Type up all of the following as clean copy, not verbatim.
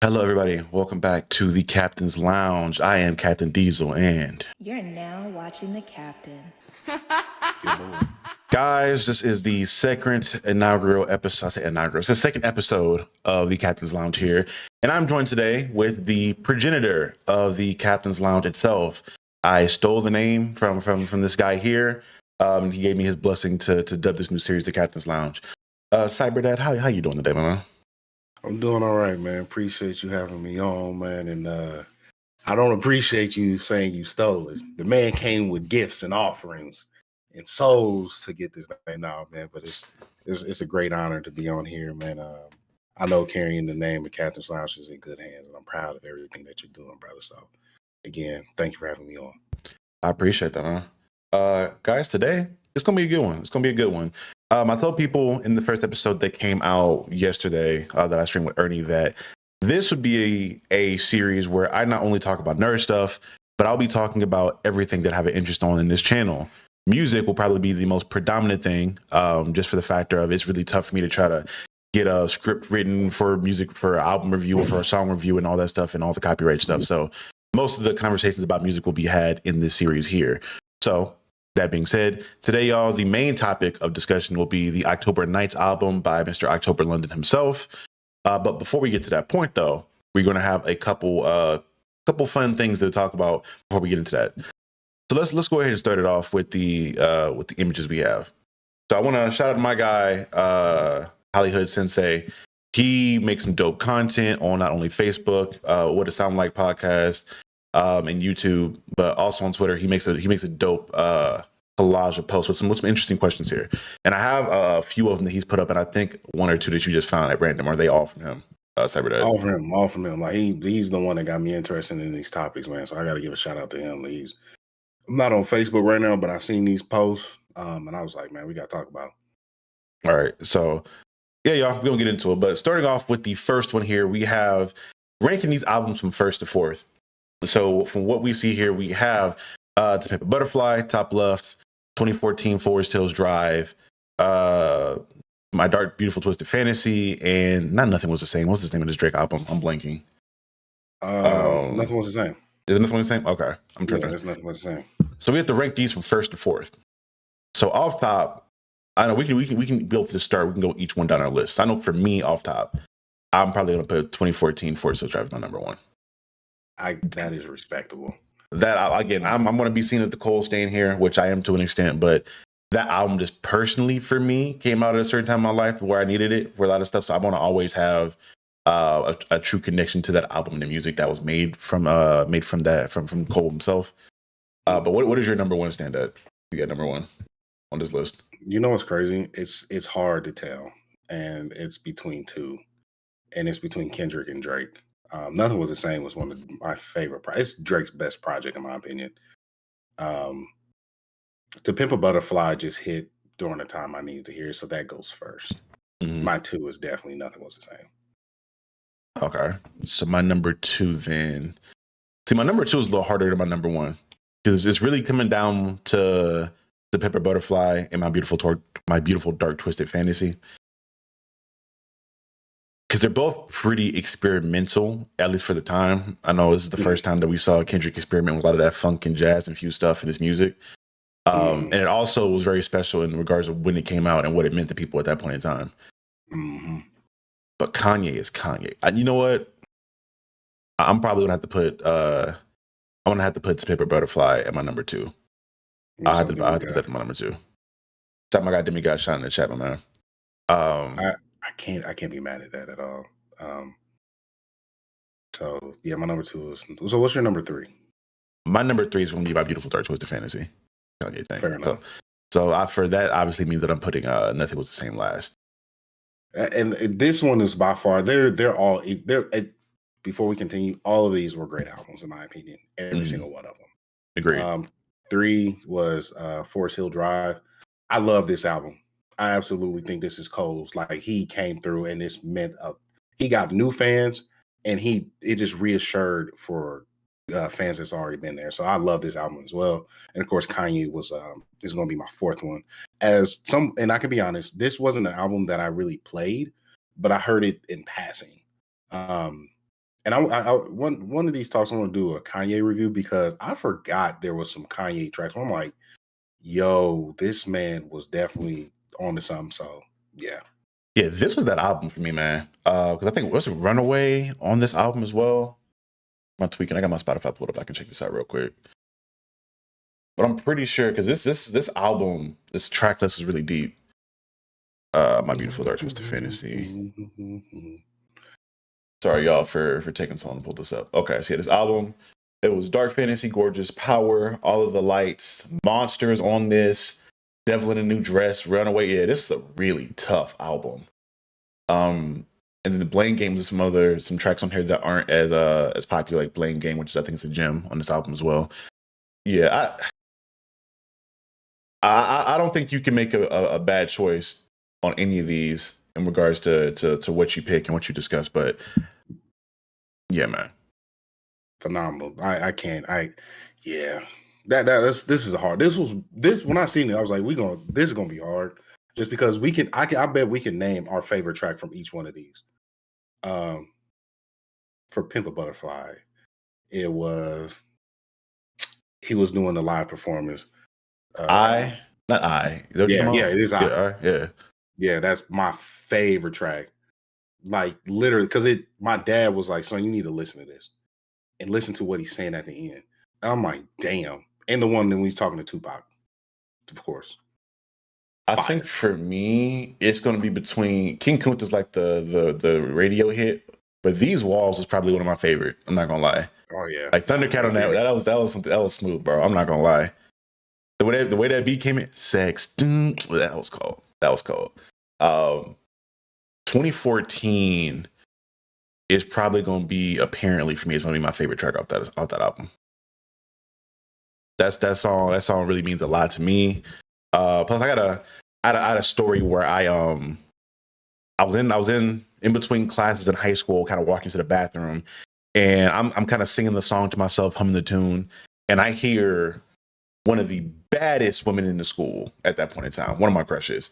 Hello, everybody. Welcome back to the Captain's Lounge. I am Captain Diesel, and You're now watching the Captain. guys, this is the second inaugural episode. I say inaugural. It's the second episode of the Captain's Lounge here, and I'm joined today with the progenitor of the Captain's Lounge itself. I stole the name from this guy here. He gave me his blessing to dub this new series, the Captain's Lounge. Cyberdad, how you doing today, man? I'm doing all right, man. Appreciate you having me on, man. And I don't appreciate you saying you stole it. The man came with gifts and offerings and souls to get this thing out, man. But it's a great honor to be on here, man. I know carrying the name of Captain's Lounge is in good hands, and I'm proud of everything that you're doing, brother. So, again, thank you for having me on. I appreciate that, man. Guys, today it's gonna be a good one. It's gonna be a good one. I told people in the first episode that came out yesterday that I streamed with Ernie that this would be a series where I not only talk about nerd stuff, but I'll be talking about everything that I have an interest on in this channel. Music will probably be the most predominant thing, just for the factor of it's really tough for me to try to get a script written for music, for an album review, or for a song review, and all that stuff, and all the copyright stuff. So most of the conversations about music will be had in this series here. So that being said, today, y'all, the main topic of discussion will be the October Nights album by Mr. October London himself. But before we get to that point, though, we're going to have a couple fun things to talk about before we get into that. So let's go ahead and start it off with the images we have. So I want to shout out to my guy, Hollywood Sensei. He makes some dope content on not only Facebook, What It Sound Like podcast, and YouTube, but also on Twitter. He makes a dope collage of posts with some interesting questions here. And I have a few of them that he's put up, and I think one or two that you just found at random. Are they all from him? Cyberdad? All from him. Like he's the one that got me interested in these topics, man. So I got to give a shout out to him. I'm not on Facebook right now, but I seen these posts, and I was like, man, we got to talk about it. All right, so yeah, y'all, we're gonna get into it. But starting off with the first one here, we have ranking these albums from first to fourth. So from what we see here, we have To Pimp a Butterfly, top left, 2014 Forest Hills Drive, My Dark Beautiful Twisted Fantasy, and Nothing Was the Same. What's the name of this Drake album? I'm blanking. Nothing Was the Same. Is it Nothing Was the Same? Okay, I'm tripping. Yeah, there's Nothing Was the Same. So we have to rank these from first to fourth. So off top, I know we can build this start. We can go each one down our list. I know for me, off top, I'm probably gonna put 2014 Forest Hills Drive as my number one. That is respectable. That again, I'm going to be seen as the cold stain here, which I am to an extent, but that album just personally for me came out at a certain time in my life where I needed it for a lot of stuff. So I want to always have a true connection to that album and the music that was made from Cole himself. But what is your number one standout? You got number one on this list. You know what's crazy? It's hard to tell, and it's between two, and it's between Kendrick and Drake. Nothing Was the Same was one of my favorite. It's Drake's best project, in my opinion. To Pimp a Butterfly just hit during the time I needed to hear, so that goes first. Mm-hmm. My two is definitely Nothing Was the Same. Okay, so my number two then. See, my number two is a little harder than my number one because it's really coming down to The Pimp a Butterfly and My Beautiful Dark Twisted Fantasy. Because they're both pretty experimental, at least for the time. I know this is the first time that we saw Kendrick experiment with a lot of that funk and jazz infused stuff in his music. And it also was very special in regards of when it came out and what it meant to people at that point in time. Mm-hmm. But Kanye is Kanye. You know what? I'm probably gonna have to put To Pimp a Butterfly at my number two. I have to put that at my number two. Shout my guy Demigod shot in the chat, my man. I can't be mad at that at all. So yeah, my number two is. So what's your number three? My number three is going to be My Beautiful Dark Twisted Fantasy. Kanye thing. Fair enough. So for that, obviously means that I'm putting Nothing Was the Same last. And this one is by far they're all. Before we continue, all of these were great albums in my opinion. Every single one of them. Agreed. Three was Forest Hill Drive. I love this album. I absolutely think this is Cole's. Like he came through, and this meant he got new fans, and it just reassured for fans that's already been there. So I love this album as well. And of course, Kanye is going to be my fourth one. And I can be honest, this wasn't an album that I really played, but I heard it in passing. And one of these talks, I want to do a Kanye review because I forgot there was some Kanye tracks. I'm like, yo, this man was definitely on to something. So yeah. Yeah, this was that album for me, man. Because I think was Runaway on this album as well. I'm tweaking. I got my Spotify pulled up. I can check this out real quick. But I'm pretty sure because this album, this track list is really deep. My Beautiful Dark Twisted Fantasy. Sorry, y'all, for taking so long to pull this up. Okay, so yeah, this album, it was Dark Fantasy, Gorgeous Power, All of the Lights, Monsters on this, Devil in a New Dress, Runaway. Yeah, this is a really tough album. And then the Blame Game, there's some tracks on here that aren't as popular, like Blame Game, which I think is a gem on this album as well. Yeah, I don't think you can make a bad choice on any of these in regards to what you pick and what you discuss, but yeah, man, phenomenal. I can't. Yeah. This is hard. This when I seen it, I was like, this is gonna be hard. Just because I bet we can name our favorite track from each one of these. For Pimp a Butterfly, he was doing the live performance. Not I. Yeah, it is I. Yeah. Yeah, that's my favorite track. Like literally, because my dad was like, son, you need to listen to this and listen to what he's saying at the end. And I'm like, damn. And the one that when he's talking to Tupac, of course. I think for me, it's going to be between King Kunta's like the radio hit, but These Walls is probably one of my favorite. I'm not gonna lie. Oh yeah, like Thundercat on that was something that was smooth, bro. I'm not gonna lie. The way that beat came in, sex, that was cold. 2014 is probably going to be, apparently for me, it's going to be my favorite track off that album. That song really means a lot to me. Plus, I had a story where I was in between classes in high school, kind of walking to the bathroom, and I'm kind of singing the song to myself, humming the tune, and I hear one of the baddest women in the school at that point in time, one of my crushes,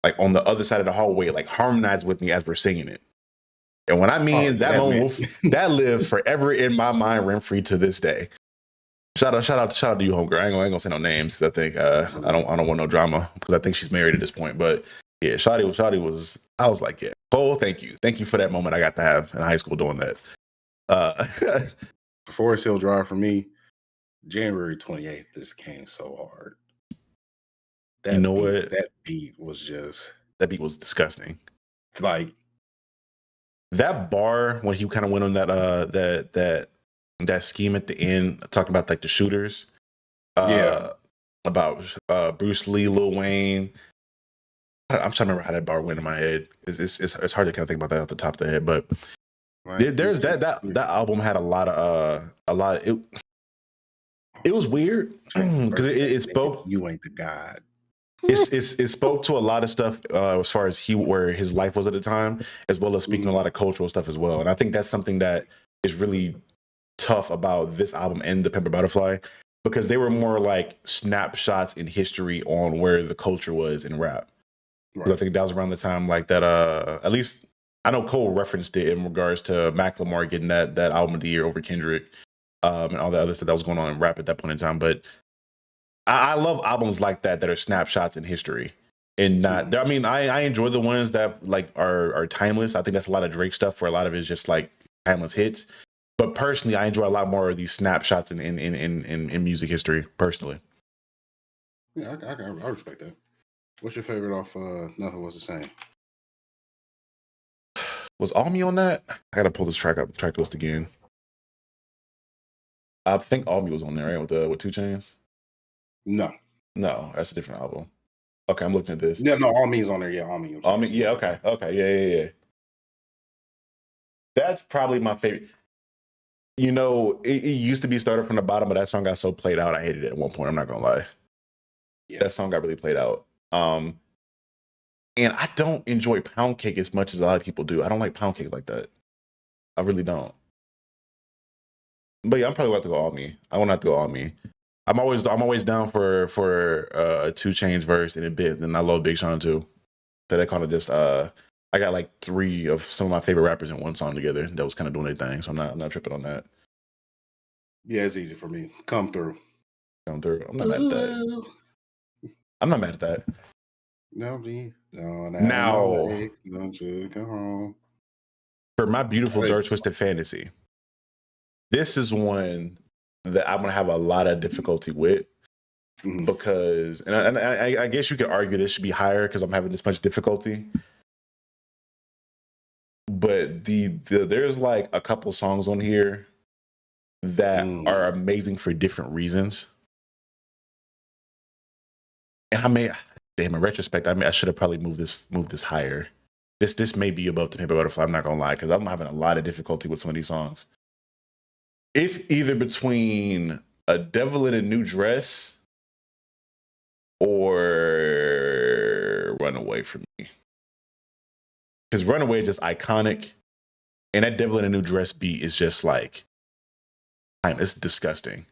like on the other side of the hallway, like harmonize with me as we're singing it. And when I mean that moment, that lives forever in my mind, rent free to this day. Shout out to you, homegirl. I ain't gonna say no names. I think I don't want no drama because I think she's married at this point. But yeah, Shawty was. I was like, yeah, Cole, thank you for that moment I got to have in high school doing that. Forest Hill Drive for me, January 28th. This came so hard. That beat was disgusting. Like that bar when he kind of went on that scheme at the end, talking about like the shooters, about Bruce Lee, Lil Wayne. I'm trying to remember how that bar went in my head. It's hard to kind of think about that off the top of the head, but there's that album had a lot of it was weird because it spoke. You ain't the God. It spoke to a lot of stuff as far as where his life was at the time, as well as speaking a lot of cultural stuff as well. And I think that's something that is really tough about this album and The Pimp a Butterfly, because they were more like snapshots in history on where the culture was in rap. Right. I think that was around the time like that. At least I know Cole referenced it in regards to Macklemore getting that album of the year over Kendrick, and all the other stuff that was going on in rap at that point in time. But I love albums like that are snapshots in history, and not. I mean, I enjoy the ones that like are timeless. I think that's a lot of Drake stuff, where a lot of it is just like timeless hits. But personally, I enjoy a lot more of these snapshots in music history. Personally, yeah, I respect that. What's your favorite off Nothing Was the Same? Was All Me on that? I gotta pull this track up, the track list again. I think All Me was on there, right? With 2 Chainz. No, that's a different album. Okay, I'm looking at this. Yeah, no, All Me is on there. Yeah, All Me. All Me. Yeah. Okay. Yeah. That's probably my favorite. You know, it used to be Started From the Bottom, but that song got so played out, I hated it at one point. I'm not gonna lie. Yeah. That song got really played out. And I don't enjoy Pound Cake as much as a lot of people do. I don't like Pound Cake like that. I really don't. But yeah, I'm probably going to go All Me. I want to go All Me. I'm always down for a 2 Chainz verse in a bit, and I love Big Sean too. So that kind of just I got like 3 of some of my favorite rappers in one song together that was kind of doing their thing. So I'm not tripping on that. Yeah, it's easy for me. Come through. Going through. I'm not mad at that. I'm not mad at that. No, no, Now, don't you go home. for my beautiful Wait. Dark Twisted Fantasy, this is one that I'm gonna have a lot of difficulty with because, and I guess you could argue this should be higher because I'm having this much difficulty. But there's like a couple songs on here that are amazing for different reasons. And I may, damn, in retrospect, I should have probably moved this higher. This may be above the Pimp a Butterfly. I'm not gonna lie, because I'm having a lot of difficulty with some of these songs. It's either between A Devil in a New Dress or Runaway for me. Because Runaway is just iconic, and that Devil in a New Dress beat is just like, it's disgusting.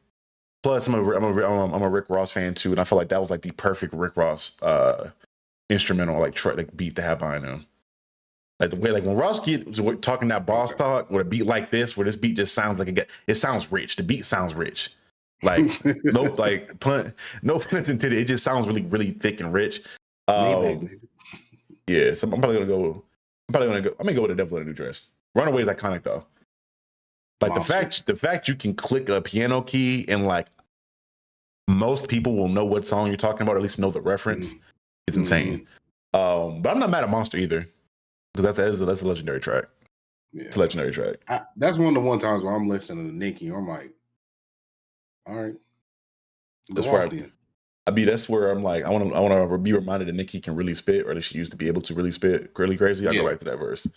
Plus, I'm a Rick Ross fan too, and I feel like that was like the perfect Rick Ross instrumental, like beat to have behind him. Like the way, like when Ross was talking that boss talk with a beat like this, where this beat just sounds like it sounds rich. The beat sounds rich. Like no pun intended. It just sounds really, really thick and rich. Yeah, so I'm gonna go with The Devil in a New Dress. Runaway is iconic though. Like the fact you can click a piano key and like most people will know what song you're talking about, or at least know the reference. It's insane. But I'm not mad at Monster either, because that's a legendary track. Yeah. It's a legendary track. That's one of the times where I'm listening to Nicki. I'm like, all right. That's where I'm like, I want to be reminded that Nicki can really spit, or that she used to be able to really spit really crazy. I go right to that verse.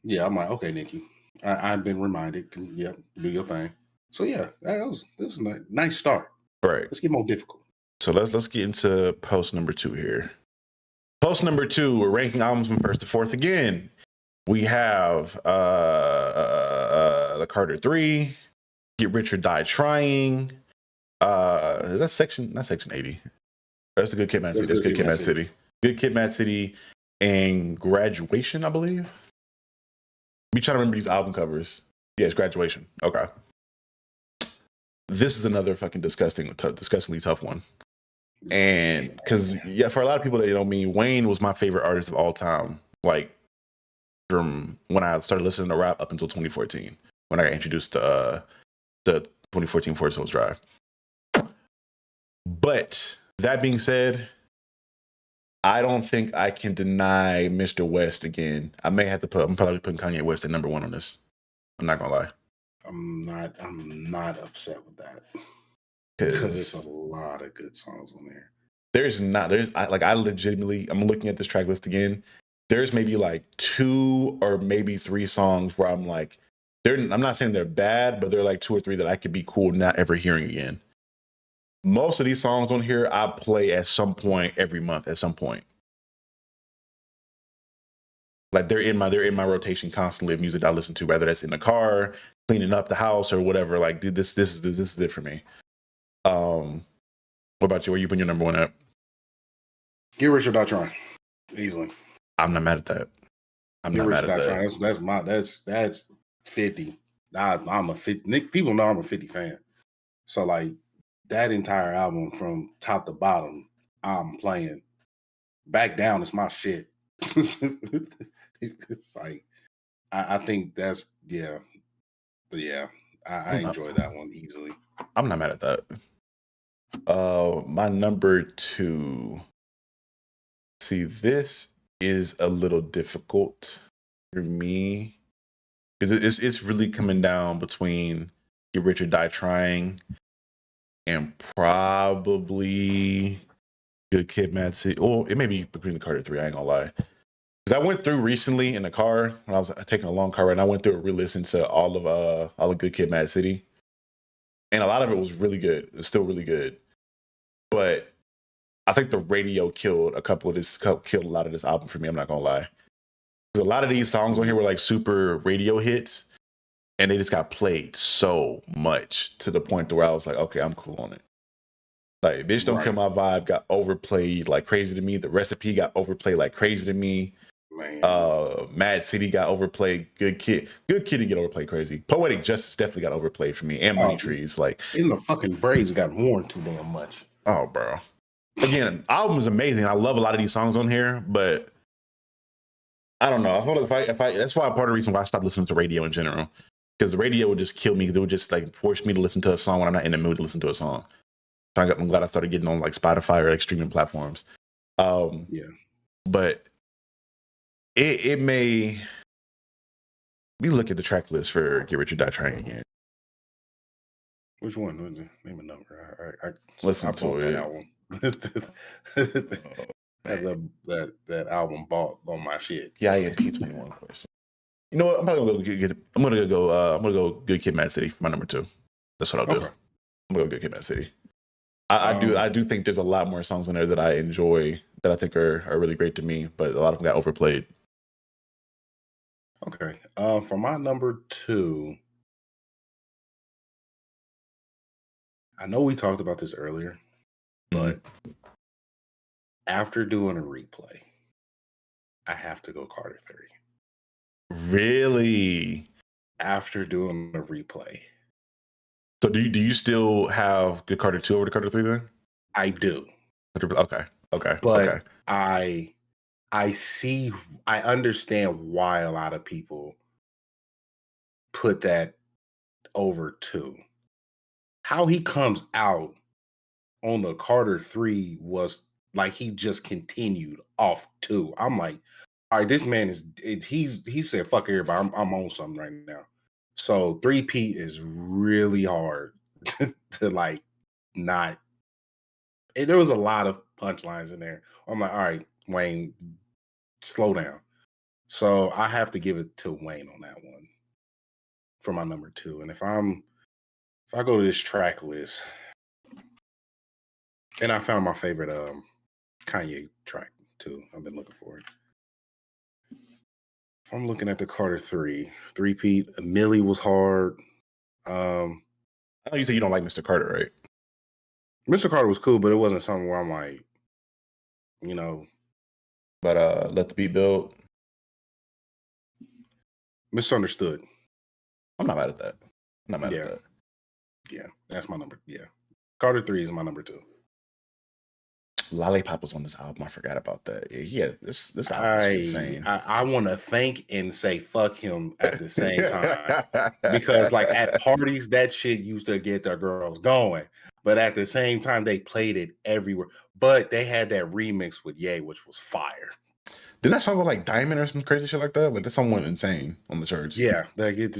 Yeah, I'm like, okay, Nicki. I've been reminded. Yep, do your thing. So yeah, this was a nice start. Right. Let's get more difficult. So let's get into post number 2 here. Post number 2, we're ranking albums from first to fourth again. We have the Carter 3, Get Rich or Die Trying. Is that section? Not section 80. That's the Good Kid, Mad City. That's Good Kid, Mad City. Good Kid, Mad City, and Graduation, I believe. Be trying to remember these album covers. Yes, Graduation. Okay. This is another fucking disgustingly tough one. And because, for a lot of people that don't mean, Wayne was my favorite artist of all time. Like, from when I started listening to rap up until 2014, when I got introduced to the 2014 Forest Hills Drive. But that being said, I don't think I can deny Mr. West again. I'm probably putting Kanye West at number 1 on this. I'm not gonna lie. I'm not upset with that. Because there's a lot of good songs on there. I'm looking at this track list again. There's maybe like 2 or maybe 3 songs where I'm like, I'm not saying they're bad, but they're like 2 or 3 that I could be cool not ever hearing again. Most of these songs on here I play at some point every month at some point. Like they're in my rotation constantly of music I listen to, whether that's in the car, cleaning up the house, or whatever. Like, dude, this is it for me. What about you? Where you putting your number 1 at? Get Rich or Die Trying. Easily. I'm not mad at that. I'm not mad at that. That's 50. I'm a 50. People know I'm a 50 fan. So like that entire album from top to bottom, I'm playing. Back Down is my shit. Like I think that's But yeah, I enjoy that one easily. I'm not mad at that. My number 2. See, this is a little difficult for me because it's really coming down between Get Rich or Die Trying and probably Good Kid, Mad City. Oh, it may be between the Carter 3. I ain't gonna lie. Because I went through recently in the car when I was taking a long car ride, and I went through and re-listened to all of Good Kid, Mad City, and a lot of it was really good. It's still really good, but I think the radio killed a lot of this album for me. I'm not gonna lie, because a lot of these songs on here were like super radio hits, and they just got played so much to the point where I was like, okay, I'm cool on it. Like, Bitch Don't Kill My Vibe got overplayed like crazy to me. The Recipe got overplayed like crazy to me. man. Mad City got overplayed. Good Kid didn't get overplayed crazy. Poetic Justice definitely got overplayed for me. And Money Trees. Like, in the fucking Braves got worn too damn much. oh, bro. Again, album is amazing. I love a lot of these songs on here, but I don't know. I feel like if I that's why part of the reason why I stopped listening to radio in general. Because the radio would just kill me, because it would just like force me to listen to a song when I'm not in the mood to listen to a song. So I'm glad I started getting on like Spotify or like streaming platforms. Yeah. But it may, we look at the track list for Get Rich or Die Trying again. Which one? Name a number. I Listen to that it. album. that album bought on my shit. Yeah, P21 question. You know what? I'm probably gonna go Good Kid, Mad City for my number 2. That's what I'll do. Okay. I'm gonna go Good Kid, Mad City. I do think there's a lot more songs on there that I enjoy that I think are really great to me, but a lot of them got overplayed. Okay. For my number 2, I know we talked about this earlier, but after doing a replay, I have to go Carter 3. Really? After doing a replay. So do you still have Good Carter 2 over the Carter 3 then? I do. Okay. But okay. I understand why a lot of people put that over 2. How he comes out on the Carter 3 was like he just continued off 2. I'm like, all right, this man he said fuck everybody. I'm on something right now. So 3P is really hard to like not. There was a lot of punchlines in there. I'm like, all right, Wayne, slow down. So I have to give it to Wayne on that one for my number 2. And if I go to this track list, and I found my favorite Kanye track too. I've been looking for it. If I'm looking at the Carter 3-peat, Millie was hard. I know you said you don't like Mr. Carter, right? Mr. Carter was cool, but it wasn't something where I'm like, you know. But Let the Beat Build. Misunderstood. I'm not mad at that. I'm not mad at that. Yeah, that's my number. Yeah. Carter 3 is my number 2. Lollipop was on this album. I forgot about that. Yeah, this album is insane. I want to thank and say fuck him at the same time. Because like at parties, that shit used to get the girls going. But at the same time, they played it everywhere. But they had that remix with Ye, which was fire. Didn't that song go like Diamond or some crazy shit like that? Like that song went insane on the charts. Yeah, like it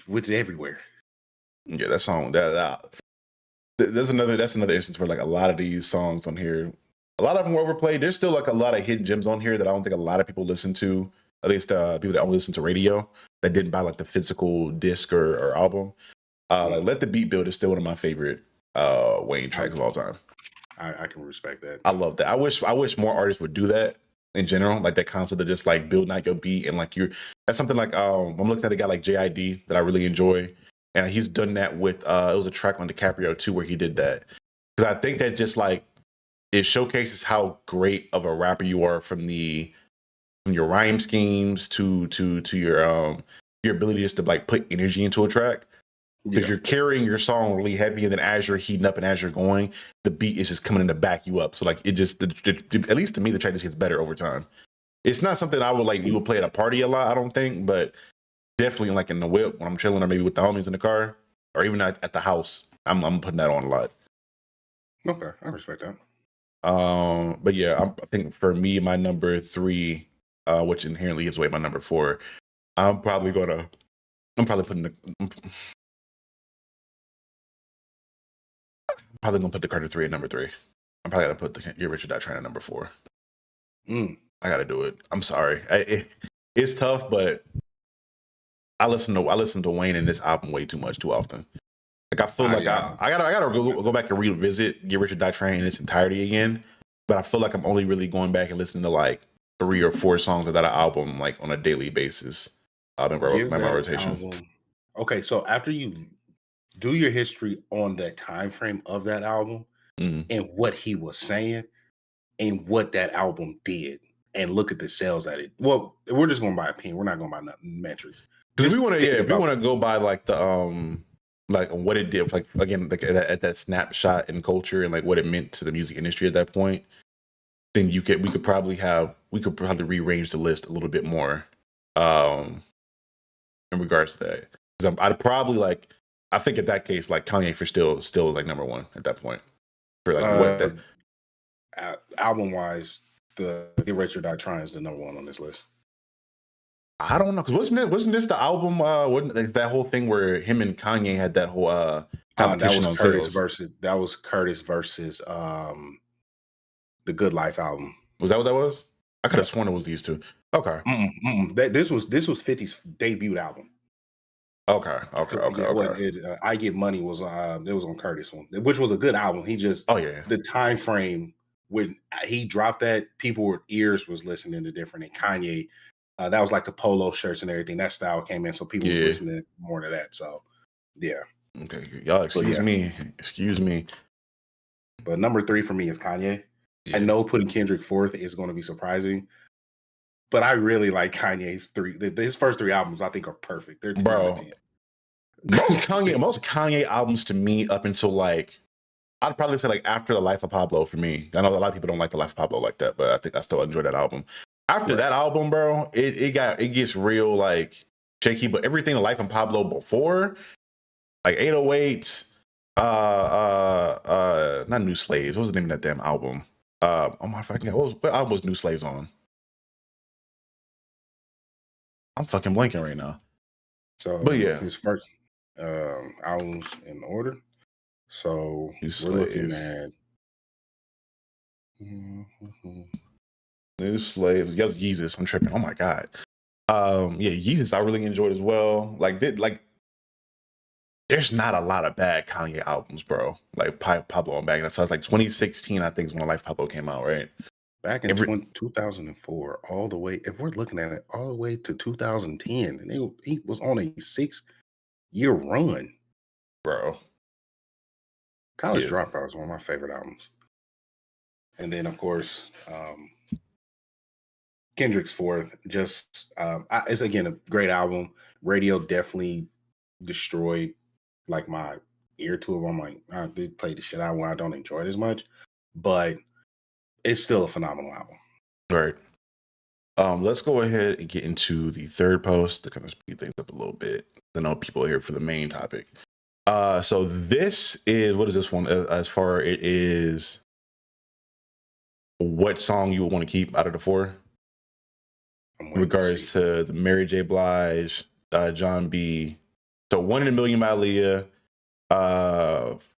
went everywhere. Yeah, that song that's another instance where like a lot of these songs on here, a lot of them were overplayed. There's still like a lot of hidden gems on here that I don't think a lot of people listen to. At least people that only listen to radio that didn't buy like the physical disc or album. Like Let the Beat Build is still one of my favorite Wayne tracks of all time. I can respect that. I love that. I wish more artists would do that in general, like that concept of just like building out your beat and like that's something like I'm looking at a guy like JID that I really enjoy. And he's done that with, it was a track on DiCaprio too, where he did that. Because I think that just like, it showcases how great of a rapper you are from your rhyme schemes to your ability just to like put energy into a track. Because you're carrying your song really heavy, and then as you're heating up and as you're going, the beat is just coming in to back you up. So like it just, at least to me, the track just gets better over time. It's not something I would like, you would play at a party a lot, I don't think, but definitely like in the whip when I'm chilling or maybe with the homies in the car or even at the house, I'm putting that on a lot. Okay, I respect that. But yeah, I think for me, my number 3, which inherently gives away my number 4, I'm probably gonna put the Carter 3 at number 3. I'm probably gonna put the Get Rich or Die Trying at number 4. I gotta do it. I'm sorry. It's tough, but I listen to Wayne in this album way too often. Like I feel like I gotta go back and revisit Get Rich or Die Trying in its entirety again. But I feel like I'm only really going back and listening to like 3 or 4 songs of that album like on a daily basis. My rotation. Album. Okay, so after you do your history on that time frame of that album and what he was saying and what that album did, and look at the sales at it. Well, we're just going by opinion. We're not going by metrics. Because if we want to go by like the like what it did, like again, like at that snapshot in culture and like what it meant to the music industry at that point, then we could probably rearrange the list a little bit more in regards to that. Because I'd probably I think at that case, like Kanye for still like number one at that point for like what that album wise, the Get Rich or Die Trying is the number one on this list. I don't know, because wasn't this the album? Wasn't that whole thing where him and Kanye had that whole competition on sales? That was Curtis versus the Good Life album. Was that what that was? I could have sworn it was these two. Okay. This was 50's debut album. Okay. I Get Money was it was on Curtis one, which was a good album. He just the time frame when he dropped that, ears was listening to different. And Kanye, that was like the polo shirts and everything. That style came in, so people was listening more to that. So yeah. Okay, y'all excuse me. But number 3 for me is Kanye. Yeah. I know putting Kendrick fourth is going to be surprising, but I really like Kanye's his first 3 albums. I think are perfect. They're 10 out of 10. Most Kanye albums to me up until like I'd probably say like after The Life of Pablo for me. I know a lot of people don't like The Life of Pablo like that, but I think I still enjoy that album. After that album, bro, it gets real like shaky. But everything The Life of Pablo before, like 808s, not New Slaves. What was the name of that damn album? Oh my fucking God, what album was New Slaves on? I'm fucking blanking right now. So, but yeah, his first albums in order. So we're looking at New Slaves. Yes, Yeezus. I'm tripping. Oh my God. Yeezus I really enjoyed as well. There's not a lot of bad Kanye albums, bro. Like Pablo and back. So it's like 2016, I think, is when Life of Pablo came out, right? Back in 2004, all the way, if we're looking at it, all the way to 2010, and he was on a 6-year run, bro. College Dropout is one of my favorite albums. And then, of course, Kendrick's fourth. Just it's again a great album. Radio definitely destroyed like my ear to it. I'm like, I did play the shit out when I don't enjoy it as much, but it's still a phenomenal album. Right. Let's go ahead and get into the third post to kind of speed things up a little bit. I know people are here for the main topic. So this is, what is this one? As far it is, what song you would want to keep out of the 4? In regards to the Mary J. Blige, John B. So 1 in a Million by Aaliyah,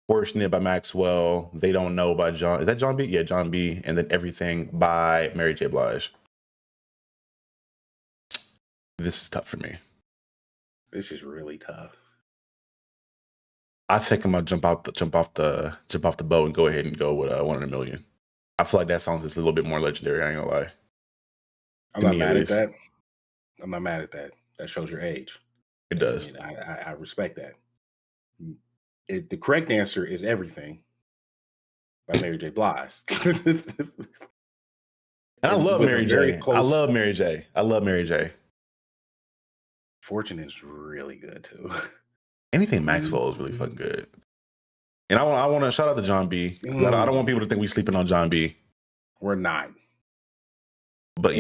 Fortunate by Maxwell, They Don't Know by John. Is that John B? Yeah, John B. And then Everything by Mary J. Blige. This is tough for me. This is really tough. I think I'm gonna jump off the boat and go ahead and go with 1 in a Million. I feel like that song is a little bit more legendary. I ain't gonna lie. I'm not mad at that. I'm not mad at that. That shows your age. It does. I respect that. The correct answer is Everything by Mary J. Blige. And I love Mary J. I love Mary J. I love Mary J. Fortune is really good too. Anything Maxwell is really fucking good. And I want to shout out to John B. I don't want people to think we sleeping on John B. We're not. But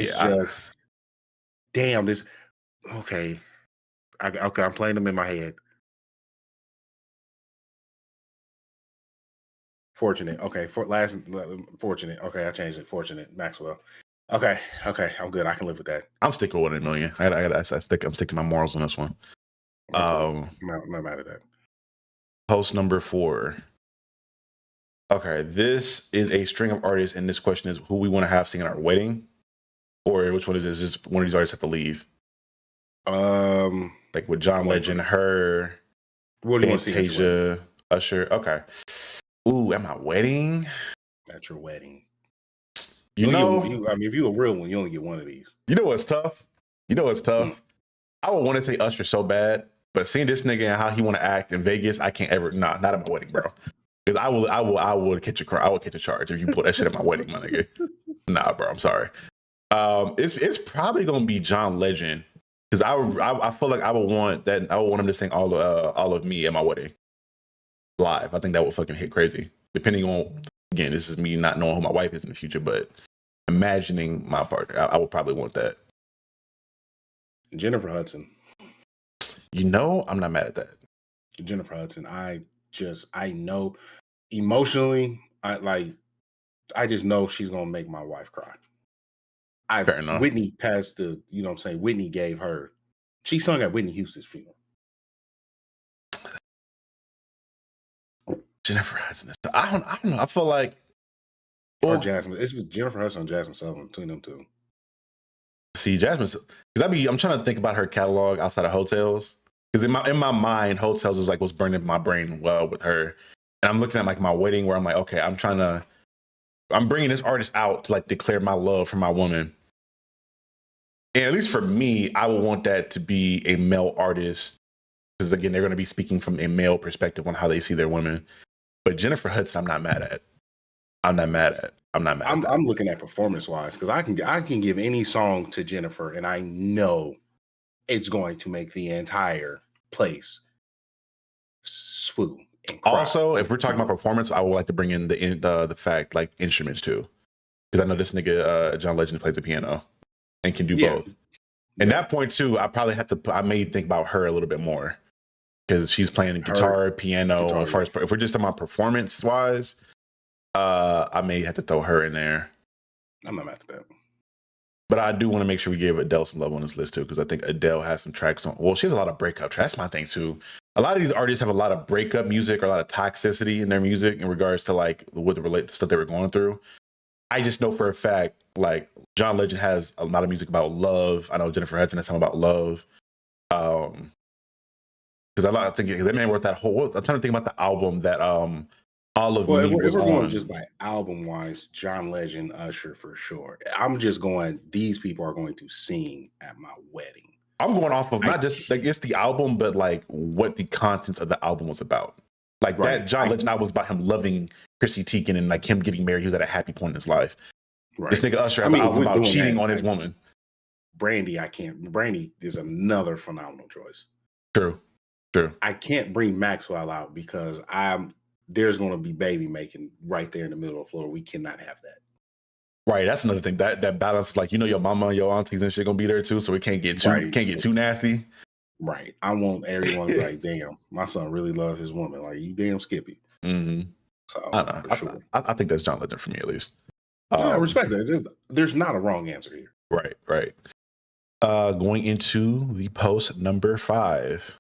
damn this. Okay. I'm playing them in my head. Fortunate. Okay. Fortunate. Okay, I changed it. Fortunate. Maxwell. Okay. I'm good. I can live with that. I'm sticking with 1 in a Million. I'm sticking to my morals on this one. I'm not mad at that. Post number 4. Okay, this is a string of artists, and this question is who we want to have sing in our wedding, or which one is this? Is one of these artists have to leave? Like with John Legend, her, what do you want to see? Fantasia, Usher. Okay. Ooh, at my wedding? At your wedding. You know, if you're a real one, you only get one of these. You know what's tough? I would want to say Usher so bad, but seeing this nigga and how he want to act in Vegas, I can't ever. Not at my wedding, bro. Because I would catch a charge if you put that shit at my wedding, my nigga. Nah, bro, I'm sorry. It's probably gonna be John Legend because I feel like I would want him to sing all of me at my wedding live. I think that would fucking hit crazy. Depending on, again, this is me not knowing who my wife is in the future, but imagining my partner, I would probably want that. Jennifer Hudson. You know, I'm not mad at that. Jennifer Hudson. I know emotionally, I just know she's gonna make my wife cry. Fair enough. Whitney passed the, you know what I'm saying? Whitney gave her, she sung at Whitney Houston's funeral. Jennifer Hudson. I don't know. I feel like Or Jasmine. It's with Jennifer Hudson and Jasmine Sullivan, between them two. See, Jasmine, because I'm trying to think about her catalog outside of Hotels. Because in my mind, Hotels is like what's burning my brain well with her. And I'm looking at like my wedding where I'm like, okay, I'm bringing this artist out to like declare my love for my woman. And at least for me, I would want that to be a male artist. Because again, they're going to be speaking from a male perspective on how they see their women. But Jennifer Hudson, I'm not mad at. I'm looking at performance wise because I can give any song to Jennifer and I know it's going to make the entire place swoon and cry. Also, if we're talking about performance, I would like to bring in the fact like instruments too, because I know this nigga John Legend plays the piano and can do both. And that point too, I may think about her a little bit more because she's playing guitar, piano. As far as if we're just talking about performance wise. I may have to throw her in there. I'm not mad at that. But I do want to make sure we give Adele some love on this list too, because I think Adele has some tracks on. Well, she has a lot of breakup tracks. That's my thing too. A lot of these artists have a lot of breakup music or a lot of toxicity in their music in regards to like what the relate stuff they were going through. I just know for a fact, like John Legend has a lot of music about love. I know Jennifer Hudson has something about love. Because I think that man wrote that whole. I'm trying to think about the album that all of me if was we're on. going just by album wise, John Legend, Usher for sure. I'm just going, these people are going to sing at my wedding. I'm going off of not just like it's the album, but like what the contents of the album was about. Like that John Legend album was about him loving Chrissy Teigen and like him getting married. He was at a happy point in his life. Right. This nigga Usher has an album about cheating on his woman. Brandy is another phenomenal choice. True. I can't bring Maxwell out because there's going to be baby making right there in the middle of the floor. We cannot have that. Right, that's another thing. That balance, like your mama, your aunties and shit gonna be there too, so it can't get too nasty. Right. I want everyone to be like, damn, my son really loves his woman. Like, you damn Skippy. Mm-hmm. So I know. Sure. I think that's John Legend for me at least. I respect that. There's not a wrong answer here. Right. Going into the post number 5.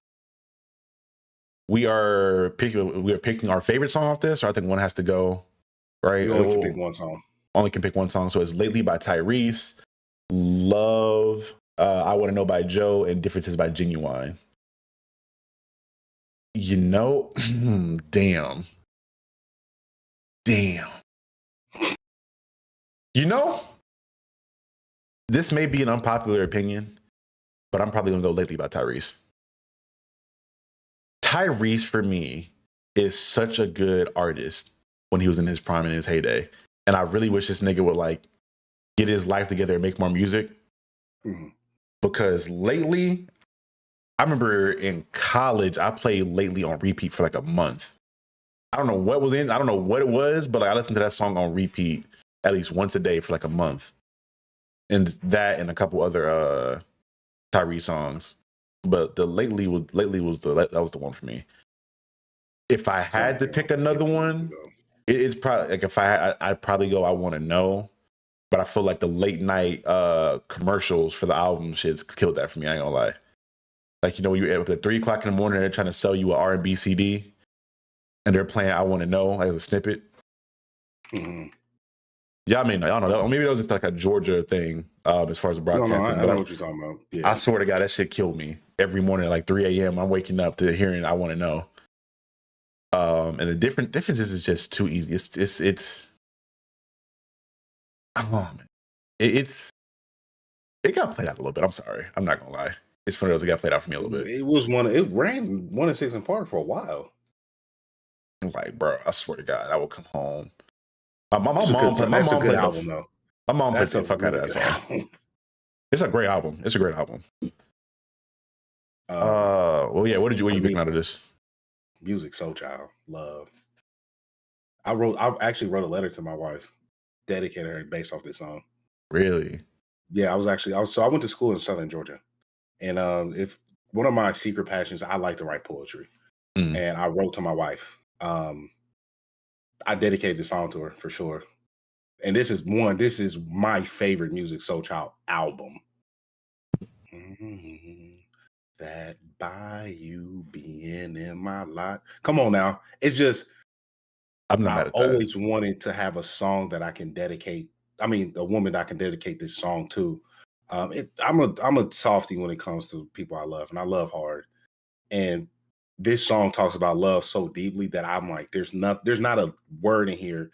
We are picking our favorite song off this, or I think one has to go. Right. You only can pick one song. Only can pick one song. So it's Lately by Tyrese, Love, I Want to Know by Joe, and Differences by Genuine. Damn. This may be an unpopular opinion, but I'm probably going to go Lately by Tyrese. Tyrese, for me, is such a good artist when he was in his prime and his heyday. And I really wish this nigga would like get his life together and make more music. Mm-hmm. Because lately, I remember in college, I played Lately on repeat for like a month. I don't know what it was, but like, I listened to that song on repeat at least once a day for like a month. And that and a couple other Tyrese songs. But the Lately was the one for me. If I had to pick another one, it's probably like if I'd probably go I Want to Know, but I feel like the late night commercials for the album shit's killed that for me. I ain't gonna lie. Like you're up at 3:00 in the morning, they're trying to sell you an R&B CD, and they're playing I Want to Know as a snippet. Mm-hmm. Yeah, I mean, I don't know. Maybe that was just like a Georgia thing as far as the broadcasting. No, I know what you're talking about. Yeah. I swear to God, that shit killed me. Every morning at like 3 a.m., I'm waking up to hearing I Want to Know. And the differences is just too easy. It's oh man. It got played out a little bit. I'm sorry. I'm not gonna lie. It's funny it got played out for me a little bit. It ran 1-6 in Park for a while. I'm like, bro, I swear to God, I will come home. My mom played album though. My mom played That's the a fuck out of really that good song. album. It's a great album. It's a great album. Um, Well, yeah. What are for you picking me, out of this? music, soul child, love. I actually wrote a letter to my wife, dedicated her based off this song. Really? Yeah, I went to school in Southern Georgia, and if one of my secret passions, I like to write poetry, Mm. and I wrote to my wife. I dedicated the song to her for sure, and this is my favorite music soul child album. That by you being in my life. Come on now, it's just I'm not mad I've at that. always wanted to have a song that I can dedicate. I mean, a woman that I can dedicate this song to. I'm a softie when it comes to people I love, and I love hard. And this song talks about love so deeply that I'm like, there's not a word in here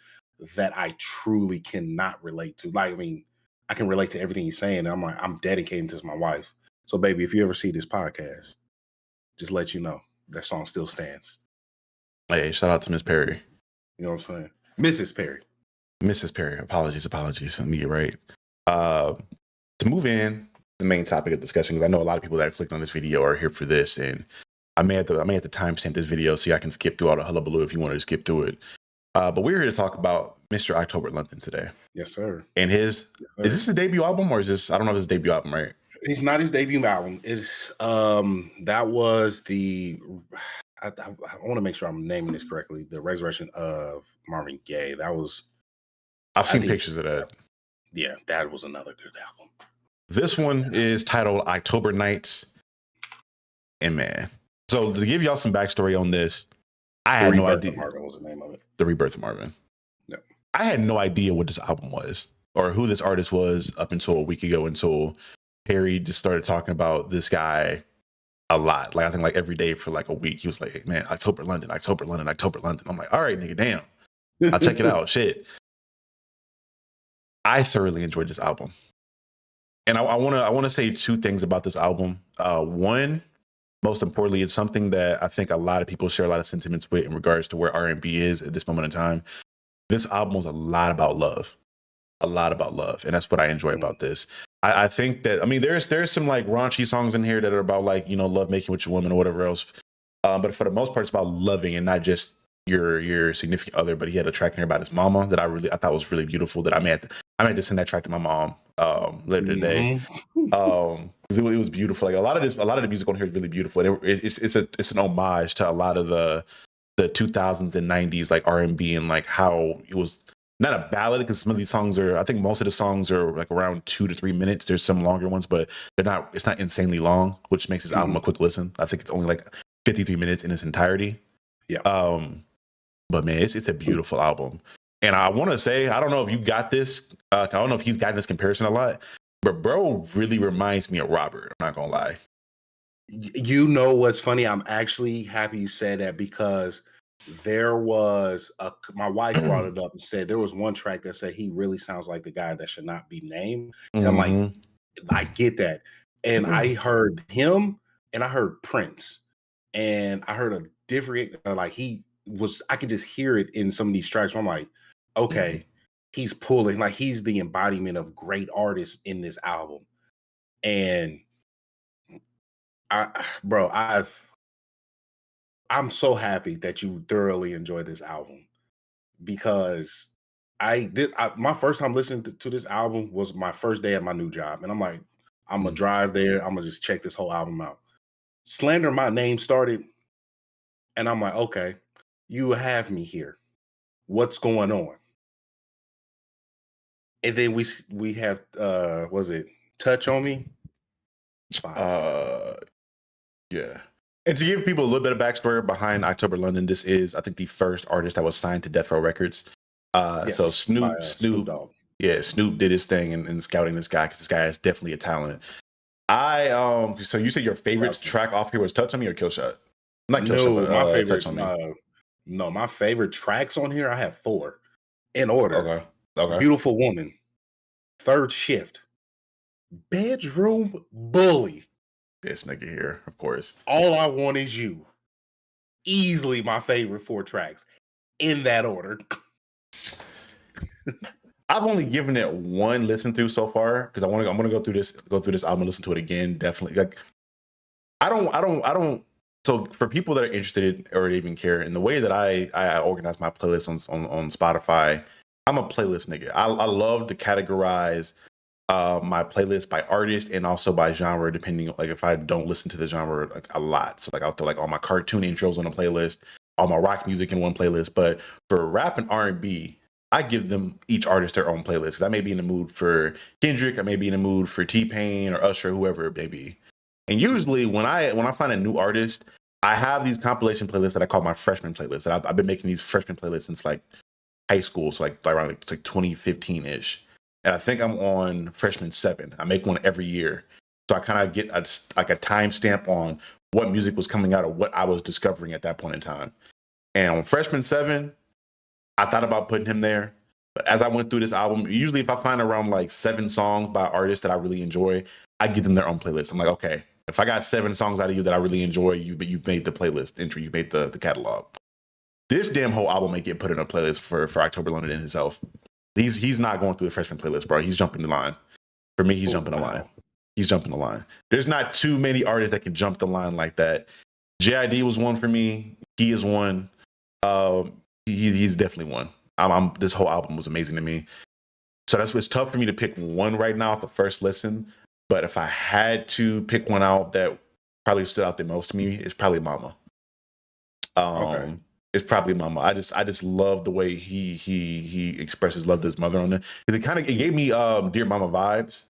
that I truly cannot relate to. Like, I mean, I can relate to everything he's saying. And I'm like, I'm dedicating this to my wife. So, baby, if you ever see this podcast, just let you know that song still stands. Hey, shout out to Miss Perry. You know what I'm saying? Mrs. Perry. Mrs. Perry. Apologies. Let me get right. To move in the main topic of discussion, because I know a lot of people that clicked on this video are here for this, and I may have to timestamp this video so I can skip through all the hullabaloo if you wanted to skip through it. But we're here to talk about Mr. October London today. Yes, sir. And is this the debut album, or is this, I don't know if it's his debut album, right? It's not his debut album. It's that was the I want to make sure I'm naming this correctly. The Resurrection of Marvin Gaye. That was I've seen pictures of that. Yeah, that was another good album. This one is titled October Nights. And man, so to give y'all some backstory on this, I had no idea. Marvin was the name of it. The Rebirth of Marvin. Yep. I had no idea what this album was or who this artist was up until a week ago, until Harry just started talking about this guy a lot. Like, I think like every day for like a week, he was like, hey, man, October London, October London, October London. I'm like, all right, nigga, damn. I'll check it out. Shit. I thoroughly enjoyed this album. And I want to say two things about this album. One, most importantly, it's something that I think a lot of people share a lot of sentiments with in regards to where R&B is at this moment in time. This album was a lot about love. And that's what I enjoy about this. I think that, I mean, there's some like raunchy songs in here that are about like, you know, love making with your woman or whatever else. But for the most part, it's about loving and not just your significant other. But he had a track in here about his mama that I thought was really beautiful, that I may have to send that track to my mom later today. Because it was beautiful. Like a lot of the music on here is really beautiful. It's an homage to a lot of the 2000s and 90s like R&B, and like how it was not a ballad, because some of these songs are, I think most of the songs are like around 2 to 3 minutes. There's some longer ones, but it's not insanely long, which makes this album a quick listen. I think it's only like 53 minutes in its entirety. Yeah. But man, it's a beautiful album. And I want to say, I don't know if you got this. I don't know if he's gotten this comparison a lot, but bro really reminds me of Robert. I'm not gonna lie. You know what's funny? I'm actually happy you said that, because there was my wife brought it up and said there was one track that said he really sounds like the guy that should not be named. And I'm like, I get that. And I heard him and I heard Prince, and I heard a different, like I can just hear it in some of these tracks. Where I'm like, okay, he's pulling, like he's the embodiment of great artists in this album. And I'm so happy that you thoroughly enjoyed this album, because my first time listening to this album was my first day at my new job. And I'm like, I'm gonna drive there. I'm gonna just check this whole album out. Slander My Name started. And I'm like, okay, you have me here. What's going on? And then we have was it Touch on Me? Yeah. And to give people a little bit of backstory behind October London, this is, I think, the first artist that was signed to Death Row Records. Yes, so Snoop Dogg. Yeah, Snoop did his thing in scouting this guy, because this guy is definitely a talent. So you said your favorite track off here was Touch on Me or Kill Shot? Not Kill Shot, but my favorite, Touch on Me. No, my favorite tracks on here, I have 4 in order. Okay. Beautiful Woman, Third Shift, Bedroom Bully. This nigga here, of course. All I Want Is You. Easily my favorite 4 tracks in that order. I've only given it one listen through so far because I'm gonna go through this album and listen to it again. Definitely. Like I don't. So for people that are interested or even care, in the way that I organize my playlist on Spotify, I'm a playlist nigga. I love to categorize my playlist by artist and also by genre, depending like if I don't listen to the genre like a lot. So like I'll throw like all my cartoon intros on a playlist, all my rock music in one playlist. But for rap and R&B, I give them each artist their own playlist. 'Cause I may be in the mood for Kendrick, I may be in the mood for T-Pain or Usher, whoever it may be. And usually when I find a new artist, I have these compilation playlists that I call my freshman playlists. And I've been making these freshman playlists since like high school, so like around like 2015 ish. And I think I'm on freshman 7. I make one every year, so I kind of get like a timestamp on what music was coming out or what I was discovering at that point in time. And on freshman 7, I thought about putting him there, but as I went through this album, usually if I find around like 7 songs by artists that I really enjoy, I give them their own playlist. I'm like, okay, if I got 7 songs out of you that I really enjoy, you've made the playlist entry, you made the catalog. This damn whole album may get put in a playlist for October London himself. He's not going through the freshman playlist, bro. He's jumping the line. For me, he's jumping the line. He's jumping the line. There's not too many artists that can jump the line like that. JID was one for me. He is one. He's definitely one. This whole album was amazing to me. So it's tough for me to pick one right now at the first listen. But if I had to pick one out that probably stood out the most to me, it's probably Mama. Okay. It's probably Mama. I just love the way he expresses love to his mother on it. It gave me Dear Mama vibes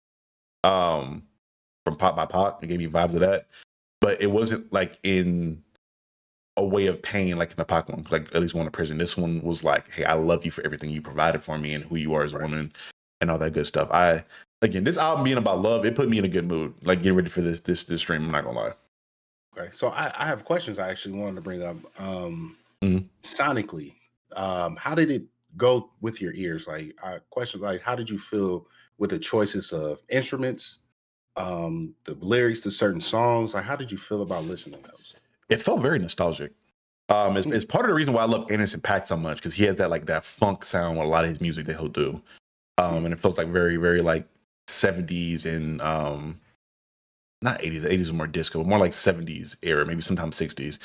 from Pop by Pop. It gave me vibes of that, but it wasn't like in a way of pain like in the Pac one, like at least one in prison. This one was like, hey, I love you for everything you provided for me and who you are as a woman and all that good stuff. Again, this album being about love, it put me in a good mood. Like getting ready for this stream. I'm not gonna lie. Okay, so I have questions I actually wanted to bring up. Sonically, how did it go with your ears? Like, questions like, how did you feel with the choices of instruments, the lyrics to certain songs? Like, how did you feel about listening to those? It felt very nostalgic. It's part of the reason why I love Anderson .Paak so much, because he has that like that funk sound with a lot of his music that he'll do, and it feels like very very like 70s and not 80s. 80s is more disco, but more like 70s era, maybe sometimes 60s.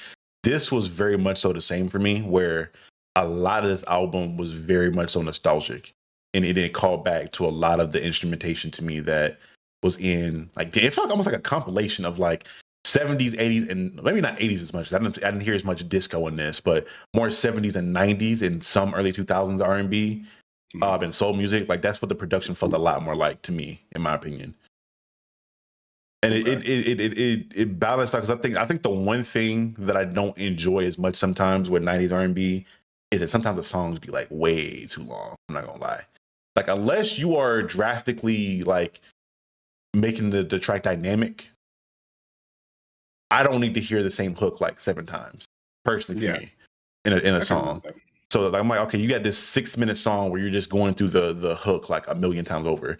This was very much so the same for me, where a lot of this album was very much so nostalgic, and it didn't call back to a lot of the instrumentation to me that was in like it felt almost like a compilation of like 70s, 80s, and maybe not 80s as much. I didn't hear as much disco in this, but more 70s and 90s and some early 2000s R&B and soul music. Like that's what the production felt a lot more like to me, in my opinion. And it balanced out, because I think the one thing that I don't enjoy as much sometimes with 90s R&B is that sometimes the songs be like way too long. I'm not gonna lie. Like unless you are drastically like making the track dynamic, I don't need to hear the same hook like 7 times personally for me in a song. So I'm like, okay, you got this 6-minute song where you're just going through the hook like a million times over.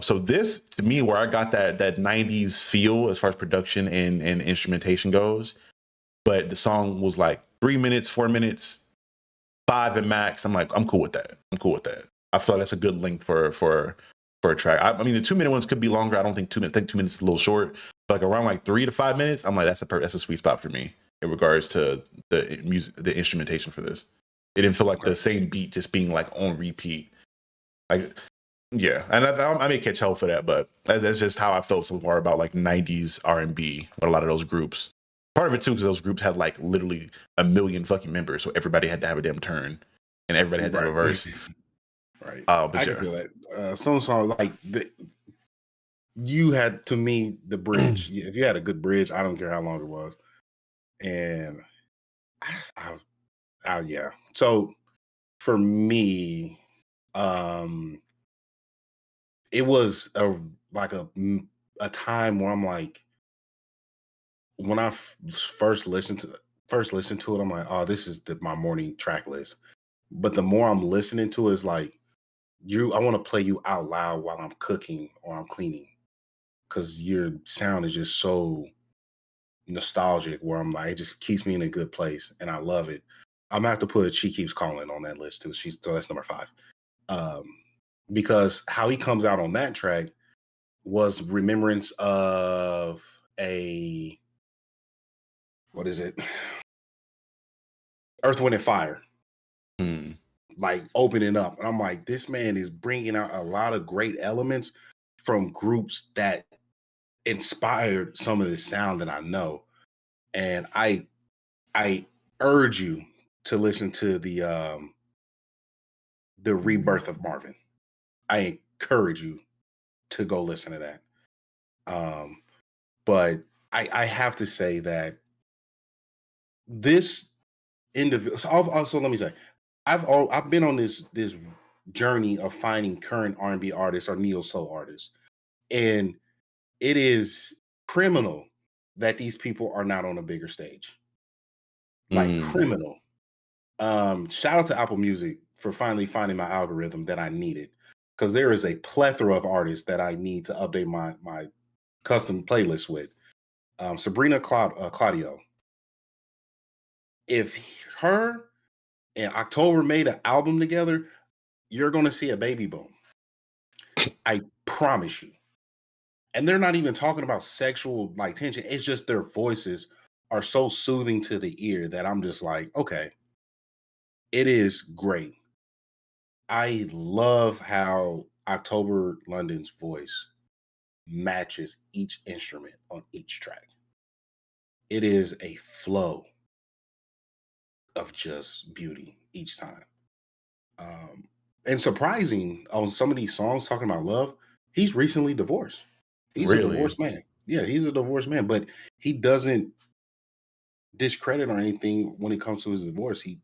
So this to me, where I got that 90s feel as far as production and instrumentation goes, but the song was like 3 minutes, 4 minutes, 5 at max. I'm like, I'm cool with that. I feel like that's a good length for a track. I mean, the 2-minute ones could be longer. I don't think 2 minutes. I think 2 minutes is a little short. But like around like 3 to 5 minutes, I'm like, that's a sweet spot for me in regards to the music, the instrumentation for this. It didn't feel like the same beat just being like on repeat. Like, yeah, and I may catch hell for that, but that's just how I felt so far about like 90s R&B with a lot of those groups. Part of it too, because those groups had like literally a million fucking members, so everybody had to have a damn turn, and everybody had to have a verse. Right. But I can feel that. Some songs like you had, to me, the bridge. If you had a good bridge, I don't care how long it was, and yeah. So for me, it was a time where I'm like, when I first listened to it, I'm like, oh, this is my morning track list. But the more I'm listening to it, it's like I want to play you out loud while I'm cooking or I'm cleaning, because your sound is just so nostalgic, where I'm like, it just keeps me in a good place and I love it. I'm gonna have to put She Keeps Calling on that list too. So that's number 5. because how he comes out on that track was remembrance of a, what is it? Earth, Wind, and Fire, like opening up. And I'm like, this man is bringing out a lot of great elements from groups that inspired some of the sound that I know. And I urge you to listen to the Rebirth of Marvin. I encourage you to go listen to that. But I have to say that this individual. Also, let me say, I've been on this journey of finding current R&B artists or neo soul artists, and it is criminal that these people are not on a bigger stage. Like criminal. Shout out to Apple Music for finally finding my algorithm that I needed, because there is a plethora of artists that I need to update my custom playlist with. Sabrina Claudio. If her and October made an album together, you're going to see a baby boom. I promise you. And they're not even talking about sexual like tension. It's just their voices are so soothing to the ear that I'm just like, okay, it is great. I love how October London's voice matches each instrument on each track. It is a flow of just beauty each time. And surprising on some of these songs talking about love, he's recently divorced. He's a divorced man. Yeah, he's a divorced man, but he doesn't discredit or anything when it comes to his divorce. He,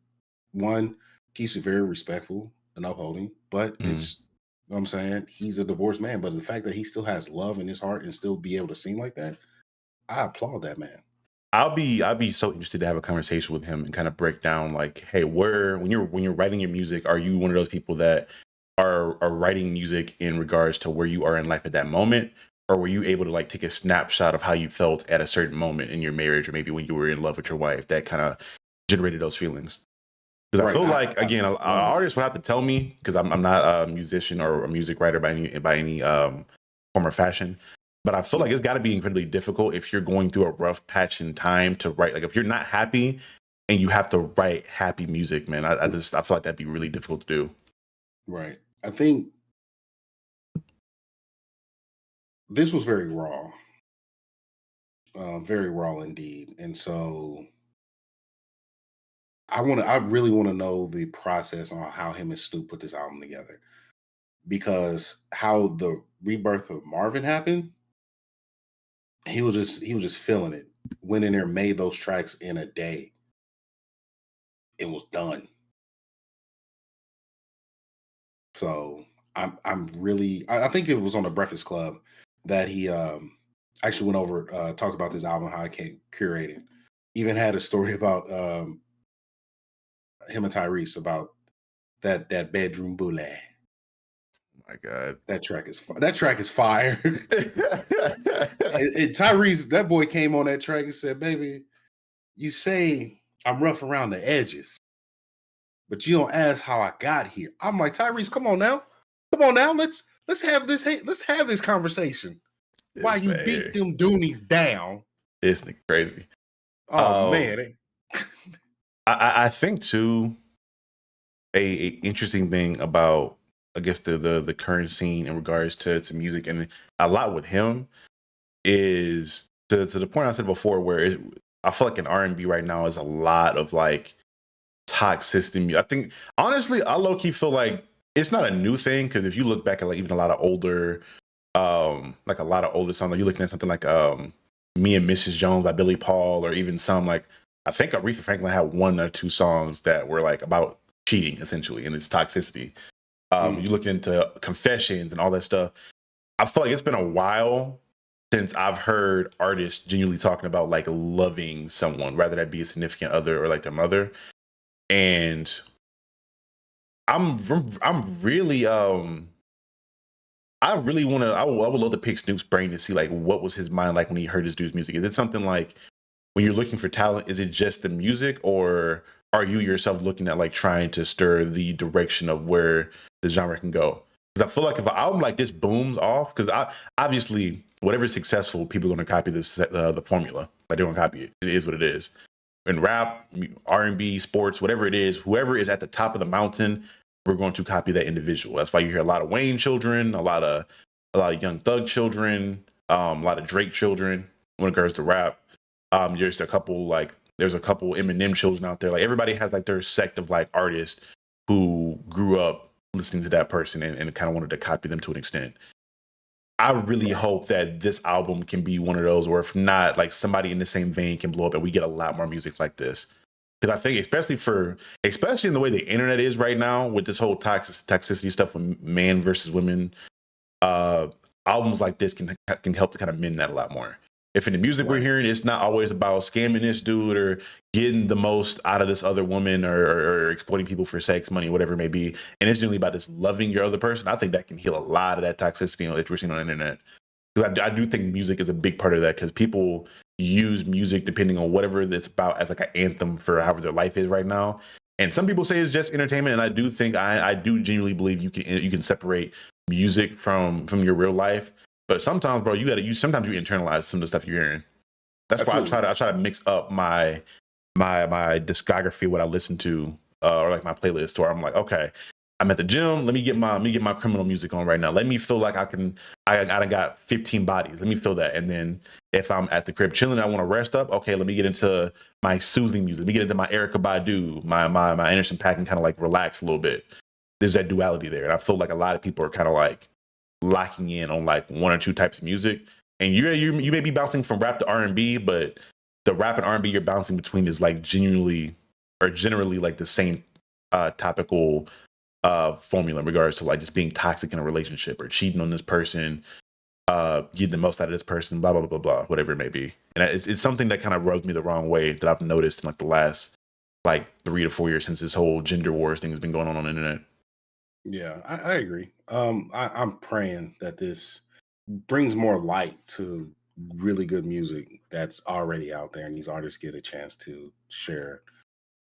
one, keeps it very respectful and upholding, but it's, you know what I'm saying? He's a divorced man, but the fact that he still has love in his heart and still be able to sing like that, I applaud that man. I'll be so interested to have a conversation with him and kind of break down like, hey, when you're writing your music, are you one of those people that are writing music in regards to where you are in life at that moment? Or were you able to like take a snapshot of how you felt at a certain moment in your marriage, or maybe when you were in love with your wife, that kind of generated those feelings? Because I feel like, again, an artist would have to tell me, because I'm not a musician or a music writer by any form or fashion. But I feel like it's got to be incredibly difficult if you're going through a rough patch in time to write. Like if you're not happy and you have to write happy music, man, I feel like that'd be really difficult to do. Right. I think this was very raw. Very raw indeed. And so I really want to know the process on how him and Stu put this album together. Because how the rebirth of Marvin happened, he was just feeling it. Went in there, made those tracks in a day. It was done. So I'm really, I think it was on the Breakfast Club that he actually went over, talked about this album, how it came curated. Even had a story about him and Tyrese about that bedroom bully. My God, that track is fire. And Tyrese, that boy came on that track and said, "Baby, you say I'm rough around the edges, but you don't ask how I got here." I'm like, Tyrese, come on now, let's have this conversation. Why you beat them Doonies down? This nigga crazy. Oh man, I think too. A interesting thing about, I guess, the current scene in regards to music, and a lot with him, is to the point I said before, where I feel like in R&B right now is a lot of like toxicity. I think honestly, I low key feel like it's not a new thing, because if you look back at like even a lot of older songs, like you're looking at something like Me and Mrs. Jones by Billy Paul, or even some like, I think Aretha Franklin had one or two songs that were like about cheating essentially, and it's toxicity. You look into Confessions and all that stuff. I feel like it's been a while since I've heard artists genuinely talking about like loving someone, whether that be a significant other or like their mother. And I'm really I really want to. I would love to pick Snoop's brain to see like what was his mind like when he heard this dude's music. Is it something like, when you're looking for talent, is it just the music, or are you yourself looking at like trying to stir the direction of where the genre can go? Because I feel like if an album like this booms off, because obviously whatever's successful, people are going to copy this the formula. Like they're going to copy it. It is what it is. In rap, R&B, sports, whatever it is, whoever is at the top of the mountain, we're going to copy that individual. That's why you hear a lot of Wayne children, a lot of Young Thug children, a lot of Drake children when it comes to rap. There's a couple Eminem children out there. Like everybody has like their sect of like artists who grew up listening to that person and kind of wanted to copy them to an extent. I really hope that this album can be one of those, or if not, like somebody in the same vein can blow up and we get a lot more music like this. Because I think, especially in the way the internet is right now, with this whole toxicity stuff with man versus women, albums like this can help to kind of mend that a lot more. If in the music we're hearing, it's not always about scamming this dude or getting the most out of this other woman or exploiting people for sex, money, whatever it may be, and it's generally about just loving your other person, I think that can heal a lot of that toxicity that we're seeing on the internet. Because I do think music is a big part of that, because people use music depending on whatever it's about as like an anthem for however their life is right now. And some people say it's just entertainment, and I do think I do genuinely believe you can separate music from your real life. But sometimes, bro, sometimes you internalize some of the stuff you're hearing. That's Absolutely. Why I try to mix up my discography, what I listen to, or like my playlist, where I'm like, okay, I'm at the gym. Let me get my criminal music on right now. Let me feel like I got 15 bodies. Let me feel that. And then if I'm at the crib chilling, I want to rest up. Okay, let me get into my soothing music. Let me get into my Erykah Badu, my Anderson .Paak, and kind of like relax a little bit. There's that duality there, and I feel like a lot of people are kind of like locking in on like one or two types of music. And you may be bouncing from rap to R&B, but the rap and R&B you're bouncing between is like generally like the same topical formula in regards to like just being toxic in a relationship or cheating on this person, getting the most out of this person, blah blah blah blah, whatever it may be. And it's something that kind of rubs me the wrong way that I've noticed in like the last like 3 to 4 years since this whole gender wars thing has been going on the internet. Yeah, I agree. I'm praying that this brings more light to really good music that's already out there, and these artists get a chance to share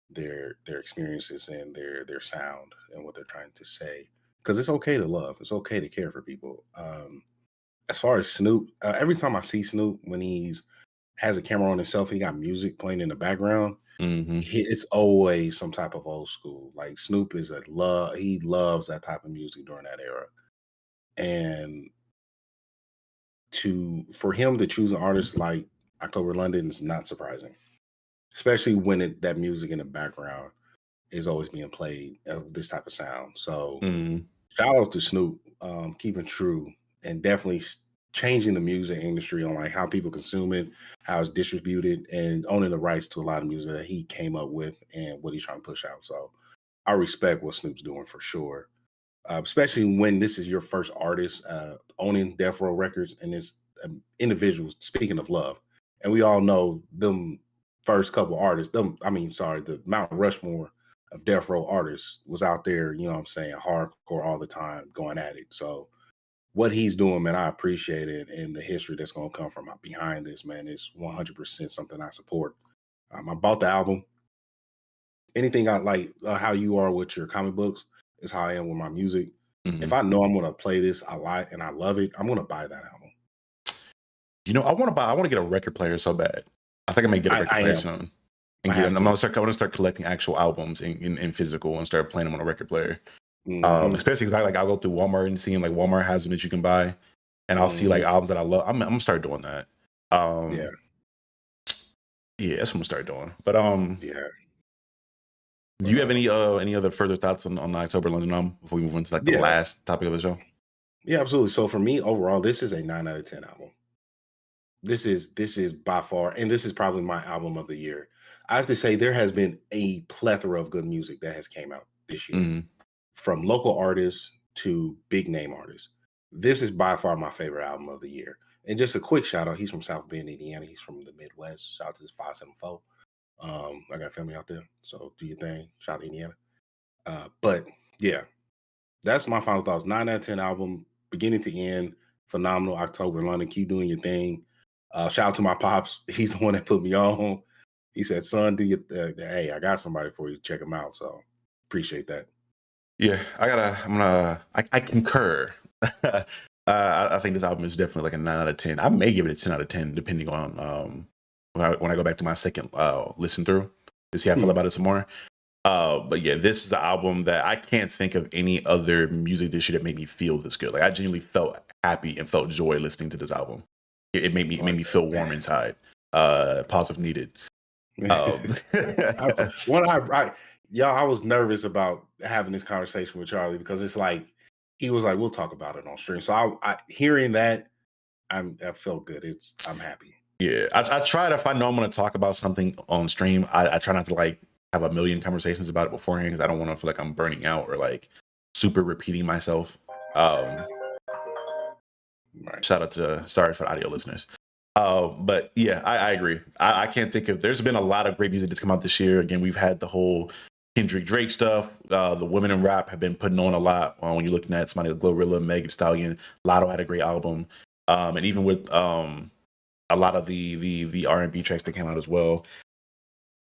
their experiences and their sound and what they're trying to say. Because it's okay to love, it's okay to care for people. As far as Snoop, every time I see Snoop when he's has a camera on himself, he got music playing in the background. Mm-hmm. It's always some type of old school. Like Snoop is he loves that type of music during that era. And for him to choose an artist like October London is not surprising, especially when that music in the background is always being played of this type of sound. So shout out to Snoop, keeping true and definitely changing the music industry on like how people consume it, how it's distributed, and owning the rights to a lot of music that he came up with and what he's trying to push out. So I respect what Snoop's doing for sure, especially when this is your first artist owning Death Row Records and it's individuals. Speaking of love, and we all know them first couple artists. The Mount Rushmore of Death Row artists was out there. You know what I'm saying, hardcore all the time, going at it. So what he's doing, man, I appreciate it, and the history that's going to come from behind this, man, is 100% something I support. I bought the album. Anything I like, how you are with your comic books is how I am with my music. Mm-hmm. If I know I'm going to play this a lot and I love it, I'm going to buy that album. You know, I want to get a record player so bad. I think I may get a record player soon. I'm going to start collecting actual albums in physical and start playing them on a record player. Mm-hmm. Especially because I'll go through Walmart and seeing like Walmart has them that you can buy, and I'll see like albums that I love. I'm gonna start doing that. Yeah, that's what I'm gonna start doing. But yeah. Do you have any other further thoughts on the October London album before we move into like the last topic of the show? Yeah, absolutely. So for me, overall, this is a 9 out of 10 album. This is by far, and this is probably my album of the year. I have to say there has been a plethora of good music that has came out this year. Mm-hmm. From local artists to big name artists. This is by far my favorite album of the year. And just a quick shout out, he's from South Bend, Indiana. He's from the Midwest. Shout out to his 574. I got family out there, so do your thing. Shout out to Indiana. But yeah, that's my final thoughts. 9 out of 10 album, beginning to end, phenomenal. October London, keep doing your thing. Shout out to my pops. He's the one that put me on. He said, son, do your hey, I got somebody for you. Check him out. So appreciate that. Yeah, I concur. I think this album is definitely like a 9 out of 10. I may give it a 10 out of 10, depending on when I go back to my second listen through to see how I feel about it some more. But yeah, this is an album that I can't think of any other music this year that made me feel this good. Like I genuinely felt happy and felt joy listening to this album. It made me feel warm inside. Positive needed. I, what I y'all, I was nervous about having this conversation with Charlie because it's like he was like, "We'll talk about it on stream." So I hearing that, I felt good. I'm happy. Yeah, I try to, if I know I'm going to talk about something on stream, I try not to like have a million conversations about it beforehand because I don't want to feel like I'm burning out or like super repeating myself. Right. Shout out to sorry for the audio listeners. But yeah, I agree. I can't think of. There's been a lot of great music that's come out this year. Again, we've had the whole Kendrick Drake stuff. The women in rap have been putting on a lot. When you're looking at somebody like Glorilla, Meg Thee Stallion, Lotto had a great album, and even with a lot of the R&B tracks that came out as well.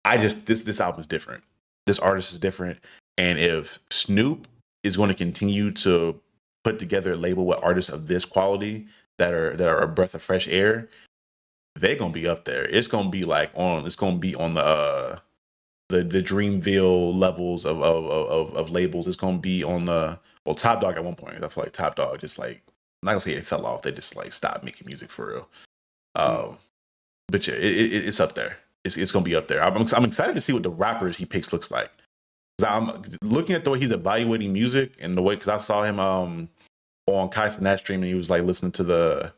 I just this album is different. This artist is different, and if Snoop is going to continue to put together a label with artists of this quality that are a breath of fresh air, they're gonna be up there. It's gonna be like on. It's gonna be on the Dreamville levels of labels. It's gonna be on the Top Dog at one point. I feel like Top Dog just like, I'm not gonna say they fell off. They just like stopped making music for real. But yeah, it's up there. It's gonna be up there. I'm excited to see what the rappers he picks looks like. 'Cause I'm looking at the way he's evaluating music and the way, because I saw him on Kai Cenat stream and he was like listening to the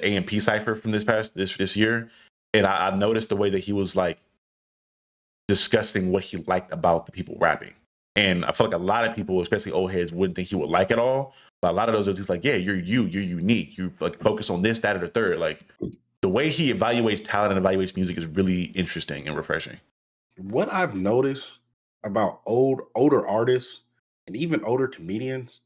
AMP cipher from this year, and I noticed the way that he was like discussing what he liked about the people rapping. And I feel like a lot of people, especially old heads, wouldn't think he would like it all. But a lot of those are just like, yeah, you're unique. You like focus on this, that, or the third. Like the way he evaluates talent and evaluates music is really interesting and refreshing. What I've noticed about older artists and even older comedians,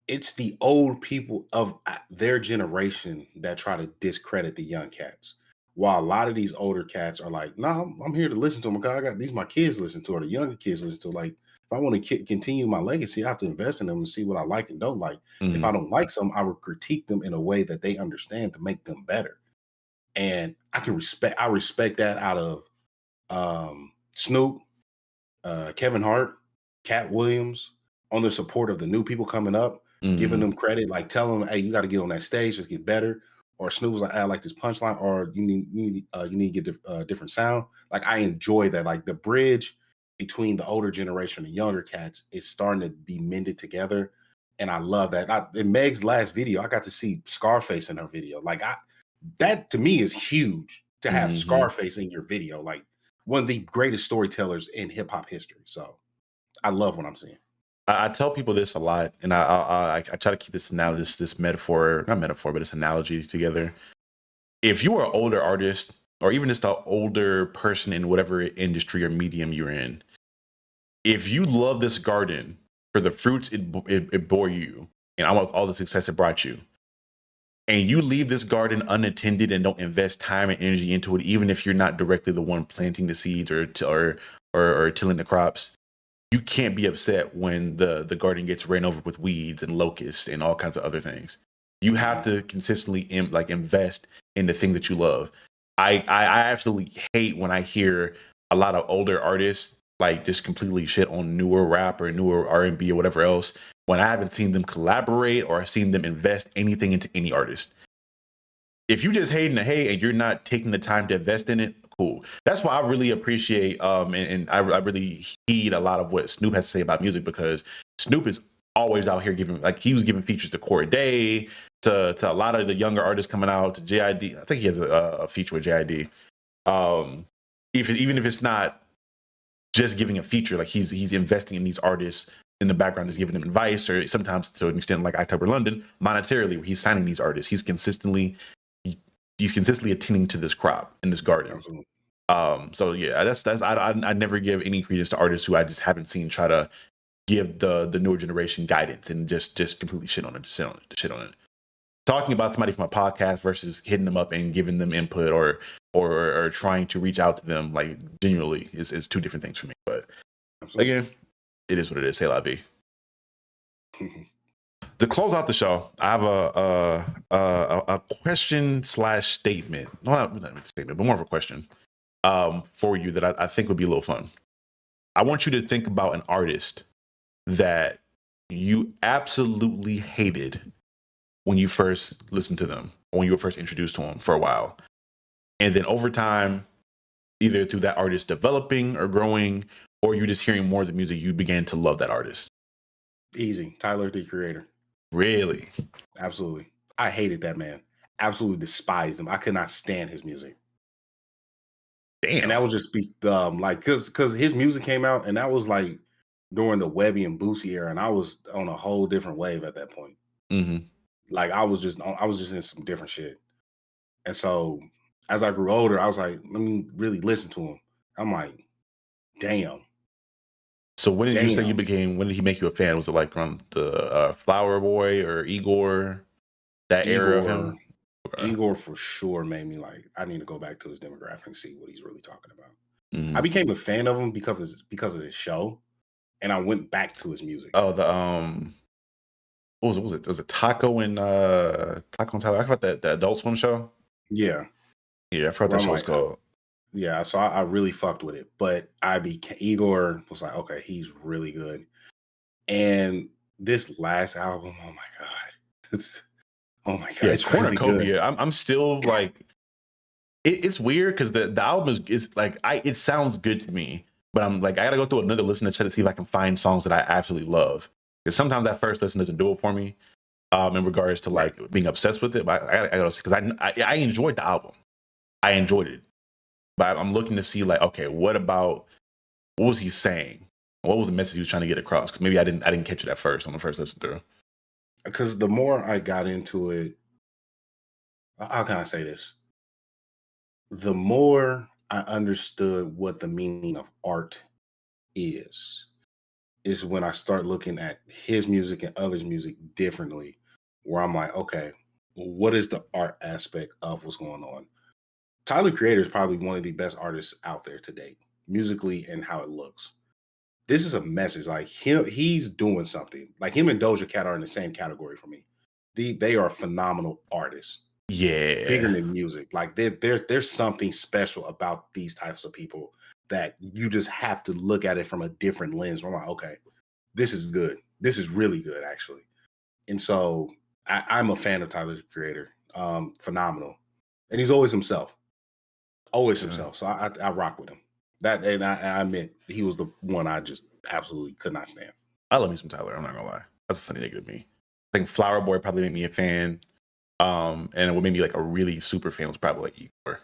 it's the old people of their generation that try to discredit the young cats. While a lot of these older cats are like, "No, I'm here to listen to them. I got these my kids listen to, or the younger kids listen to." Like, if I want to continue my legacy, I have to invest in them and see what I like and don't like. If I Mm-hmm. don't like some, I will critique them in a way that they understand to make them better. And I respect that out of Snoop, Kevin Hart, Cat Williams, on the support of the new people coming up, giving Mm-hmm. them credit, like telling them, "Hey, you got to get on that stage, just get better." Or Snoop was like, "I like this punchline," or you need to get a different sound. Like I enjoy that. Like the bridge between the older generation and younger cats is starting to be mended together, and I love that. In Meg's last video, I got to see Scarface in her video. Like that to me is huge to have Mm-hmm. Scarface in your video. Like one of the greatest storytellers in hip hop history. So I love what I'm seeing. I tell people this a lot, and I try to keep this analogy, this metaphor, not metaphor, but this analogy together. If you are an older artist, or even just an older person in whatever industry or medium you're in, if you love this garden for the fruits it bore you, and almost all the success it brought you, and you leave this garden unattended and don't invest time and energy into it, even if you're not directly the one planting the seeds or tilling the crops, you can't be upset when the garden gets ran over with weeds and locusts and all kinds of other things. You have to consistently invest in the things that you love. I absolutely hate when I hear a lot of older artists like just completely shit on newer rap or newer R&B or whatever else when I haven't seen them collaborate or seen them invest anything into any artist. If you just hating the hate and you're not taking the time to invest in it, cool. That's why I really appreciate and I really heed a lot of what Snoop has to say about music, because Snoop is always out here giving, like he was giving features to Corey Day, to a lot of the younger artists coming out, to JID. I think he has a feature with JID. Even if it's not just giving a feature, like he's investing in these artists in the background, is giving them advice, or sometimes to an extent like October London, monetarily, where he's signing these artists. He's consistently attending to this crop in this garden. Absolutely. So yeah, that's I never give any credence to artists who I just haven't seen try to give the newer generation guidance and just completely shit on it. Talking about somebody from a podcast versus hitting them up and giving them input or trying to reach out to them like genuinely is two different things for me. But Absolutely. again, It is what it is. Say la vie. To close out the show, I have a question / statement. No, not a statement, but more of a question for you that I think would be a little fun. I want you to think about an artist that you absolutely hated when you first listened to them, or when you were first introduced to them for a while. And then over time, either through that artist developing or growing, or you just hearing more of the music, you began to love that artist. Easy. Tyler, the Creator. Really? Absolutely. I hated that man. Absolutely despised him. I could not stand his music. Damn. And that was just like because his music came out, and that was like during the Webby and Boosie era, and I was on a whole different wave at that point. Mm-hmm. Like I was just in some different shit. And so as I grew older, I was like, let me really listen to him. I'm like, damn. So when did you say you became? When did he make you a fan? Was it like around the Flower Boy or Igor? That era of him? Igor for sure made me like, I need to go back to his demographic and see what he's really talking about. Mm-hmm. I became a fan of him because of his show, and I went back to his music. Oh, the what was it? It was a Taco and Tyler. I forgot that Adult Swim show. Yeah, I forgot that show was called. Yeah, so I really fucked with it, but Igor was like, okay, he's really good. And this last album, oh my god, yeah, it's Cornucopia. Really I'm still like, it's weird because the album is like, it sounds good to me, but I'm like, I gotta go through another listen to try to see if I can find songs that I absolutely love. Because sometimes that first listen doesn't do it for me, in regards to like being obsessed with it. But I gotta see, because I enjoyed the album, I enjoyed it, but I'm looking to see like, okay, what was he saying? What was the message he was trying to get across? Because maybe I didn't catch it at first on the first listen through. Because the more I got into it, how can I say this? The more I understood what the meaning of art is when I start looking at his music and others' music differently, where I'm like, okay, what is the art aspect of what's going on? Tyler Creator is probably one of the best artists out there to date, musically and how it looks. This is a message. Like he's doing something. Like him and Doja Cat are in the same category for me. They are phenomenal artists. Yeah, Bigger than music. Like there's something special about these types of people that you just have to look at it from a different lens. Where I'm like, okay, this is good. This is really good, actually. And so I'm a fan of Tyler the Creator. Phenomenal, and he's always himself. Always himself. So I rock with him. That, and I admit he was the one I just absolutely could not stand. I love me some Tyler. I'm not gonna lie. That's a funny nigga to me. I think Flower Boy probably made me a fan. And what made me like a really super fan was probably like Igor.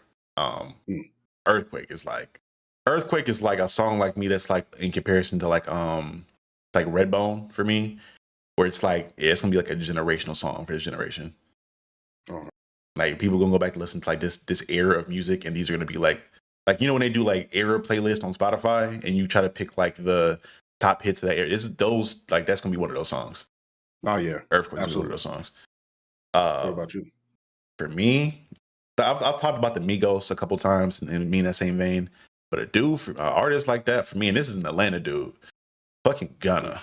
Earthquake is like a song like me that's like in comparison to like Redbone for me, where it's like, yeah, it's gonna be like a generational song for this generation. Oh. Like people gonna go back and listen to like this era of music, and these are gonna be like you know when they do like era playlist on Spotify and you try to pick like the top hits of that era, that's gonna be one of those songs. Oh yeah, Earthquake is one of those songs. What about you? For me, I've talked about the Migos a couple times and me in that same vein, but a dude, for artist like that, for me, and this is an Atlanta dude, fucking Gunna.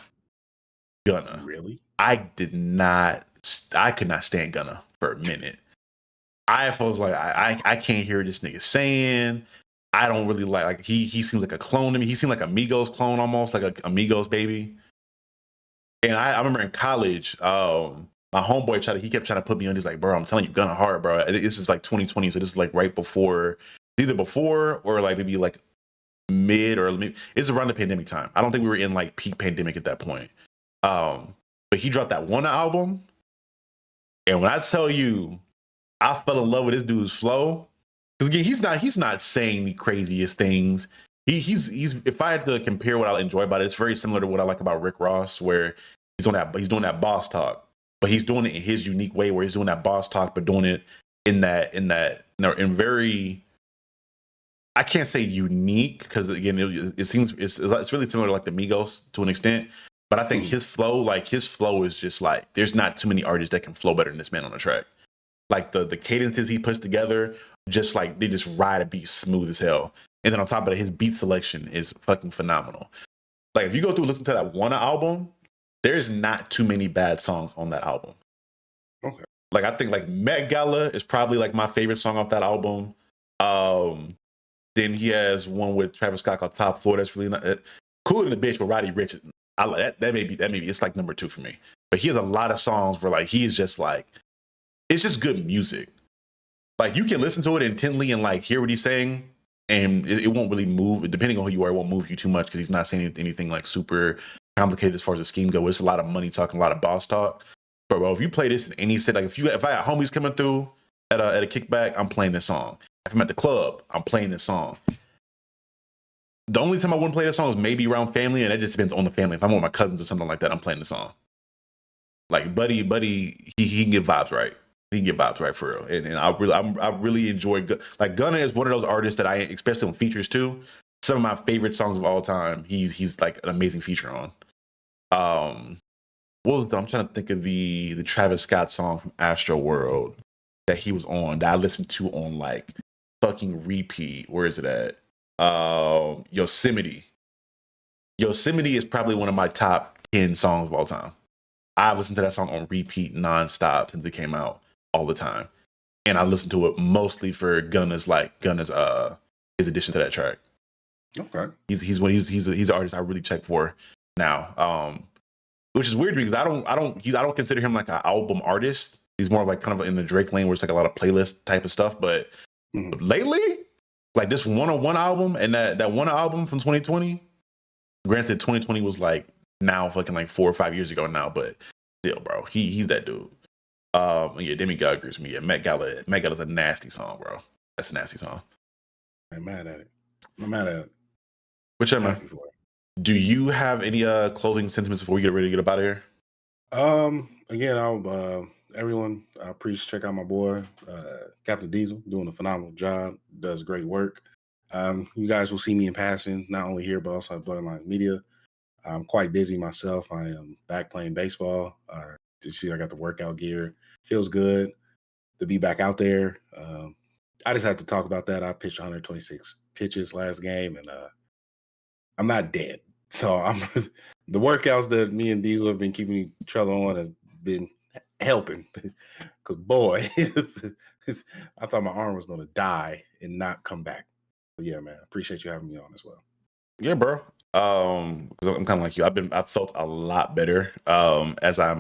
Really? I could not stand Gunna for a minute. I was like, I can't hear this nigga saying. I don't really like he seems like a clone to me. He seemed like a Migos clone almost, like a Migos baby. And I remember in college, my homeboy kept trying to put me on. He's like, bro, I'm telling you, Gunna hard, bro. This is like 2020, so this is like right before, either before or like maybe like mid or maybe it's around the pandemic time. I don't think we were in like peak pandemic at that point. But he dropped that one album, and when I tell you, I fell in love with this dude's flow. Because again, he's not saying the craziest things. He's if I had to compare what I enjoy about it, it's very similar to what I like about Rick Ross, where he's doing that boss talk. But he's doing it in his unique way, where he's doing that boss talk, but doing it in very, I can't say unique, because again, it seems it's really similar to like the Migos to an extent. But I think his flow is just like, there's not too many artists that can flow better than this man on a track. Like the cadences he puts together, just like they just ride a beat smooth as hell. And then on top of that, his beat selection is fucking phenomenal. Like if you go through and listen to that one album, there's not too many bad songs on that album. Okay. Like I think like Met Gala is probably like my favorite song off that album. Then he has one with Travis Scott called Top Floor. That's really not Cool in the Bitch with Roddy Ricch. I like that. That may be it's like number 2 for me. But he has a lot of songs where like he is just like it's just good music. Like you can listen to it intently and like hear what he's saying, and it won't really move. Depending on who you are, it won't move you too much because he's not saying anything like super complicated as far as the scheme goes. It's a lot of money talking, a lot of boss talk. But bro, if you play this in any set, like if I had homies coming through at a kickback, I'm playing this song. If I'm at the club, I'm playing this song. The only time I wouldn't play this song is maybe around family, and that just depends on the family. If I'm with my cousins or something like that, I'm playing the song. Like Buddy, he can get vibes right. He can get vibes right for real, and I really enjoy. Like Gunna is one of those artists that I, especially on features too. Some of my favorite songs of all time. He's like an amazing feature on. I'm trying to think of the Travis Scott song from Astro World that he was on that I listened to on like fucking repeat. Where is it at? Yosemite. Yosemite is probably one of my top 10 songs of all time. I've listened to that song on repeat nonstop since it came out all the time. And I listened to it mostly for Gunna's his addition to that track. Okay. He's an artist I really check for now. Which is weird because I don't consider him like an album artist. He's more like kind of in the Drake lane where it's like a lot of playlist type of stuff. But lately, like this 101 album and that one album from 2020. Granted, 2020 was like now fucking like 4 or 5 years ago now, but still, bro, he's that dude. Yeah, Demigod agrees with me. Yeah, Met Gala's a nasty song, bro. That's a nasty song. I'm mad at it. Whichever. Do you have any closing sentiments before we get ready to get up out of here? Again, everyone, please check out my boy, Captain Diesel, doing a phenomenal job. Does great work. You guys will see me in passing, not only here but also at Blerd Lines Media. I'm quite busy myself. I am back playing baseball. This year I got the workout gear. Feels good to be back out there. I just have to talk about that. I pitched 126 pitches last game, and I'm not dead. So the workouts that me and Diesel have been keeping each other on has been helping. Because boy, I thought my arm was going to die and not come back. But yeah, man, appreciate you having me on as well. Yeah, bro. Because I'm kind of like you. I've felt a lot better as I've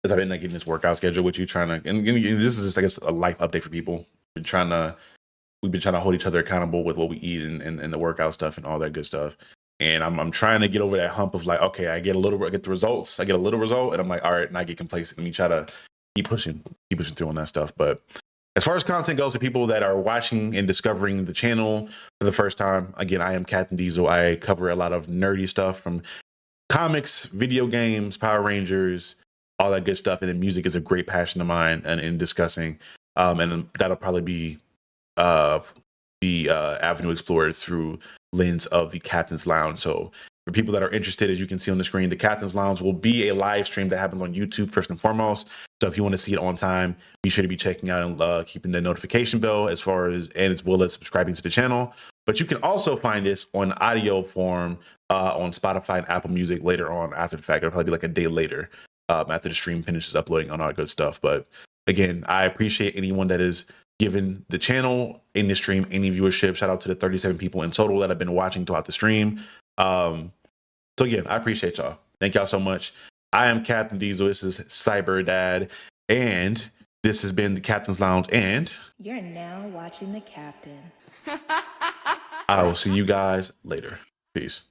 been like getting this workout schedule with you, trying to, and this is just I guess a life update for people. We've been trying to hold each other accountable with what we eat and the workout stuff and all that good stuff. And I'm trying to get over that hump of like, okay, I get the results, I get a little result, and I'm like, all right, and I get complacent. Let me try to keep pushing through on that stuff. But as far as content goes, to people that are watching and discovering the channel for the first time, again, I am Captain Diesel. I cover a lot of nerdy stuff from comics, video games, Power Rangers, all that good stuff. And then music is a great passion of mine and in discussing. And that'll probably be the avenue explored through lens of the Captain's Lounge. So for people that are interested, as you can see on the screen, the Captain's Lounge will be a live stream that happens on YouTube first and foremost. So if you want to see it on time, be sure to be checking out and keeping the notification bell as well as subscribing to the channel. But you can also find this on audio form on Spotify and Apple Music later on after the fact. It'll probably be like a day later after the stream finishes uploading on all that good stuff. But again, I appreciate anyone that is given the channel in the stream any viewership. Shout out to the 37 people in total that have been watching throughout the stream. So again, I appreciate y'all. Thank y'all so much. I am Captain Diesel. This is Cyber Dad, and this has been the Captain's Lounge. And you're now watching the Captain. I will see you guys later. Peace.